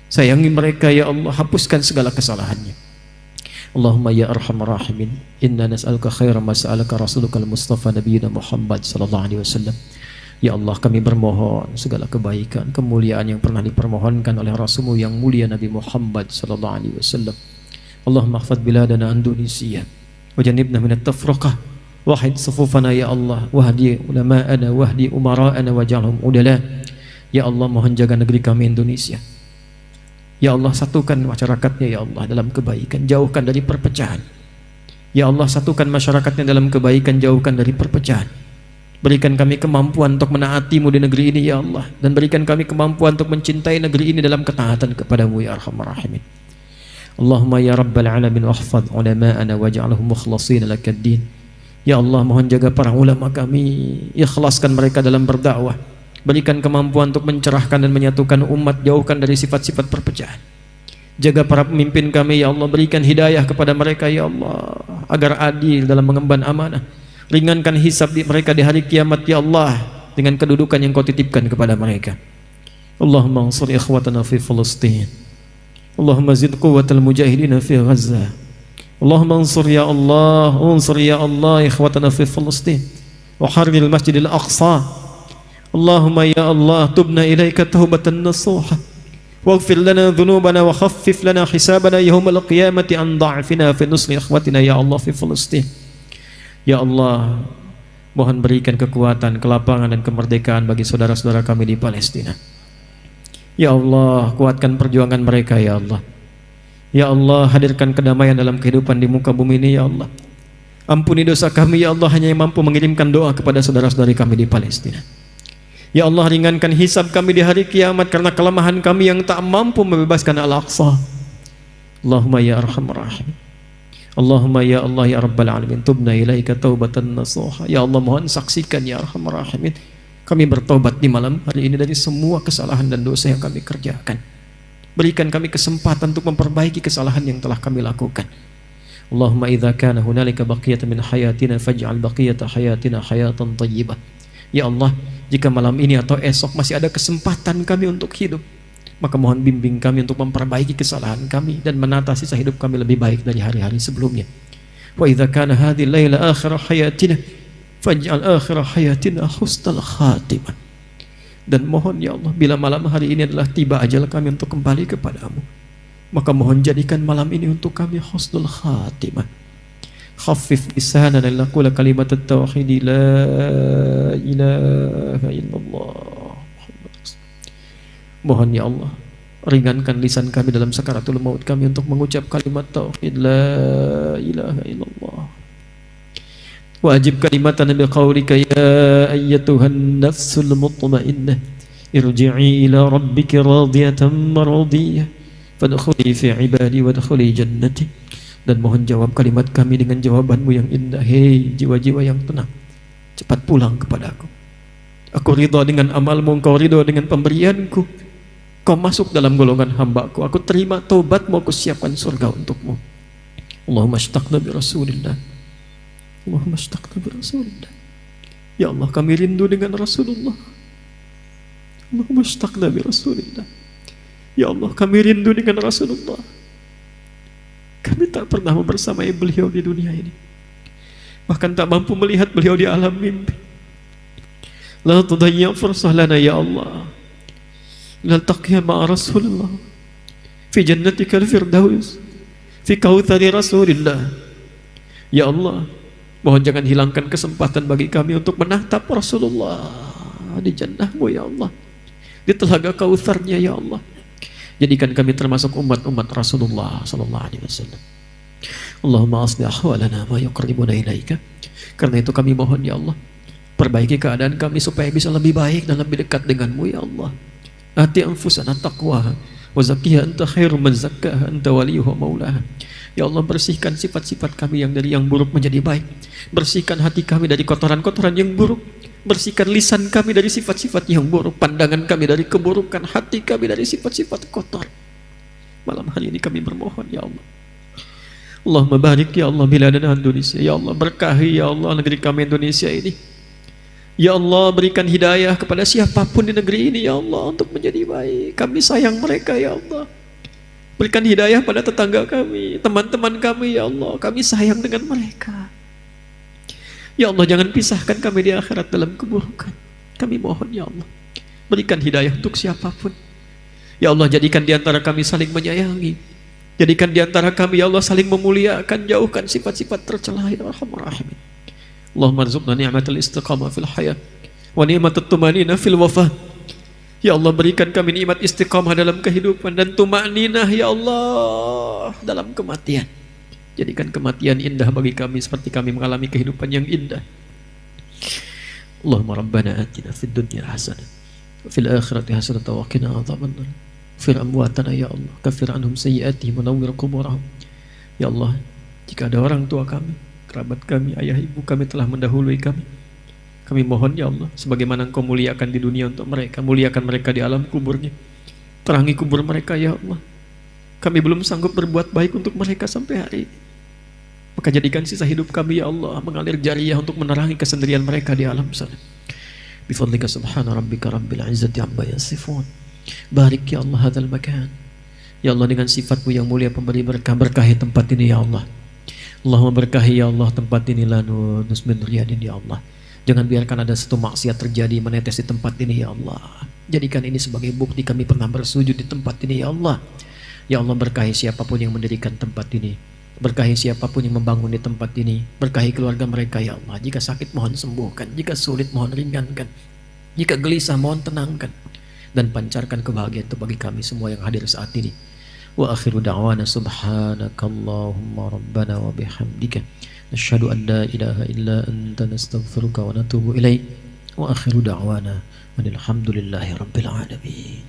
Sayangi mereka ya Allah, hapuskan segala kesalahannya. Allahumma ya arhamar rahimin, inna nas'aluka khairan ma sa'alaka rasulukal mustafa nabiyina Muhammad sallallahu alaihi wasallam. Ya Allah, kami bermohon segala kebaikan, kemuliaan yang pernah dipermohonkan oleh Rasulmu yang mulia Nabi Muhammad sallallahu alaihi wasallam. Allahumma ihfaz biladana Indonesia wa janibna minat tafraqah. Wahid sufufana ya Allah, wahdi ulama'ana, wahdi umara'ana, waj'alhum udala. Ya Allah, mohon jaga negeri kami Indonesia. Ya Allah, satukan masyarakatnya ya Allah dalam kebaikan, jauhkan dari perpecahan. Ya Allah, satukan masyarakatnya dalam kebaikan, jauhkan dari perpecahan. Berikan kami kemampuan untuk menaati-Mu di negeri ini ya Allah, dan berikan kami kemampuan untuk mencintai negeri ini dalam ketaatan kepada-Mu ya arhamar rahimin. Allahumma ya rabbal alamin wahfaz ulama'ana waj'alhum mukhlasin lakad-din. Ya Allah, mohon jaga para ulama kami, ikhlaskan mereka dalam berdakwah, berikan kemampuan untuk mencerahkan dan menyatukan umat, jauhkan dari sifat-sifat perpecahan. Jaga para pemimpin kami ya Allah, berikan hidayah kepada mereka ya Allah, agar adil dalam mengemban amanah. Ringankan hisab mereka di hari kiamat ya Allah, dengan kedudukan yang Kau titipkan kepada mereka. Allahumma ansur ikhwatana fi Filistin. Allahumma zid quwwatal mujahidina fi Gaza. Allahumma ansur ya Allah ikhwatana fi Filistin wa harril masjidil aqsa. Allahumma ya Allah tubna ilaika taubatan nasuha waghfir lana dhunubana wa khaffif lana hisabana yawmal qiyamati an da'fina fi nusri ikhwatina ya Allah fi Filistin. Ya Allah, mohon berikan kekuatan, kelapangan dan kemerdekaan bagi saudara-saudara kami di Palestina. Ya Allah, kuatkan perjuangan mereka ya Allah. Ya Allah, hadirkan kedamaian dalam kehidupan di muka bumi ini ya Allah. Ampuni dosa kami ya Allah, hanya yang mampu mengirimkan doa kepada saudara-saudari kami di Palestina. Ya Allah, ringankan hisab kami di hari kiamat karena kelemahan kami yang tak mampu membebaskan Al-Aqsa. Allahumma ya arhamar rahim. Allahumma ya Allah ya Rabbal Alamin, tubna ilaika taubatan nasuha. Ya Allah, mohon saksikan ya arhamar rahimin, kami bertobat di malam hari ini dari semua kesalahan dan dosa yang kami kerjakan. Berikan kami kesempatan untuk memperbaiki kesalahan yang telah kami lakukan. Allahumma idza kana hunalika baqiyatan min hayatina faj'al baqiyata hayatina hayatan thayyibah. Ya Allah, jika malam ini atau esok masih ada kesempatan kami untuk hidup, maka mohon bimbing kami untuk memperbaiki kesalahan kami dan menata sisa hidup kami lebih baik dari hari-hari sebelumnya. Wa idza kana hadhihi laila akhir hayatina faj'al akhir hayatina husnal khatimah. Dan mohon ya Allah, bila malam hari ini adalah tiba ajal kami untuk kembali kepadamu, maka mohon jadikan malam ini untuk kami husnul khatimah. Khaffif lisanana laqula kalimat at-tauhid la ilaha illallah. Mohon ya Allah, ringankan lisan kami dalam sakaratul maut kami untuk mengucap kalimat tauhid la ilaha illallah. Wajib kalimatan biqaulika ya ayyatuhan nafsul mutmainnah irji'i ila rabbiki radiyatan maradiyah fadkhuli fi ibadi wadkhuli jannati. Dan mohon jawab kalimat kami dengan jawabanmu yang indah. Hei jiwa-jiwa yang tenang, cepat pulang kepadaku. Aku ridha dengan amalmu, engkau ridha dengan pemberianku. Kau masuk dalam golongan hambaku. Aku terima taubatmu, aku siapkan surga untukmu. Allahumma ashtaqna bi Rasulillah. Allahumma ashtaqna bi Rasulillah. Ya Allah, kami rindu dengan Rasulullah. Allahumma ashtaqna bi Rasulillah. Ya Allah, kami rindu dengan Rasulullah. Kami tak pernah membersamai beliau di dunia ini, bahkan tak mampu melihat beliau di alam mimpi. La tudayya fursah lana ya Allah, naltaqiya ma'a Rasulullah fi jannatikal firdaus fi kautsari Rasulillah. Ya Allah, mohon jangan hilangkan kesempatan bagi kami untuk menatap Rasulullah di jannahmu ya Allah, di telaga kautsarnya ya Allah. Jadikan kami termasuk umat-umat Rasulullah sallallahu alaihi wasallam. Allahumma aslih ahwalana ma yuqarribuna ilaika. Karena itu kami mohon ya Allah, perbaiki keadaan kami supaya bisa lebih baik dan lebih dekat denganmu ya Allah. Ati anfusana taqwaha wa zakkiha anta khairu man zakkaha anta waliyuha maulaha. Ya Allah, bersihkan sifat-sifat kami yang dari yang buruk menjadi baik. Bersihkan hati kami dari kotoran-kotoran yang buruk. Bersihkan lisan kami dari sifat-sifat yang buruk, pandangan kami dari keburukan, hati kami dari sifat-sifat kotor. Malam hari ini kami bermohon ya Allah, Allahumma barik ya Allah biladana Indonesia. Ya Allah, berkahi ya Allah negeri kami Indonesia ini. Ya Allah, berikan hidayah kepada siapapun di negeri ini ya Allah untuk menjadi baik. Kami sayang mereka ya Allah. Berikan hidayah pada tetangga kami, teman-teman kami ya Allah. Kami sayang dengan mereka. Ya Allah, jangan pisahkan kami di akhirat dalam keburukan. Kami mohon ya Allah, berikan hidayah untuk siapapun. Ya Allah, jadikan di antara kami saling menyayangi. Jadikan di antara kami ya Allah saling memuliakan. Jauhkan sifat-sifat tercela ya Arhamar Rahimin. Allahumma rzuqna ni'matal istiqamah fil hayat wa ni'matat tumanina fil wafah. Ya Allah, berikan kami nikmat istiqamah dalam kehidupan dan tumaninah ya Allah dalam kematian. Jadikan kematian indah bagi kami seperti kami mengalami kehidupan yang indah. Allahumma rabbana atina fid dunya hasanah wa fil akhirati hasanah wa qina adzabannar. Fir amwatana ya Allah, kafir anhum sayyi'atihim wa nawwir quburahum. Ya Allah, jika ada orang tua kami, kerabat kami, ayah ibu kami telah mendahului kami mohon ya Allah, sebagaimana Engkau muliakan di dunia untuk mereka, muliakan mereka di alam kuburnya. Terangi kubur mereka ya Allah. Kami belum sanggup berbuat baik untuk mereka sampai hari ini, maka jadikan sisa hidup kami ya Allah mengalir jariyah untuk menerangi kesendirian mereka di alam sana. Bifadlika subhana rabbika rabbil izzati amma yasifun. Barik ya Allah hadzal makan. Ya Allah, dengan sifat-Mu yang mulia pemberi berkah, berkahi tempat ini ya Allah. Allahumma berkahi ya Allah tempat ini lanu nusmin riyadin ya Allah. Jangan biarkan ada satu maksiat terjadi menetes di tempat ini ya Allah. Jadikan ini sebagai bukti kami pernah bersujud di tempat ini ya Allah. Ya Allah, berkahi siapapun yang mendirikan tempat ini. Berkahi siapapun yang membangun di tempat ini. Berkahi keluarga mereka ya Allah. Jika sakit mohon sembuhkan. Jika sulit mohon ringankan. Jika gelisah mohon tenangkan. Dan pancarkan kebahagiaan itu bagi kami semua yang hadir saat ini. Wa akhiru da'wana subhanakallahumma rabbana wa bihamdika. Nasyhadu an la ilaha illa anta nastaghfiruka wa natubu ilaik. Wa akhiru da'wana alhamdulillahi rabbil alamin.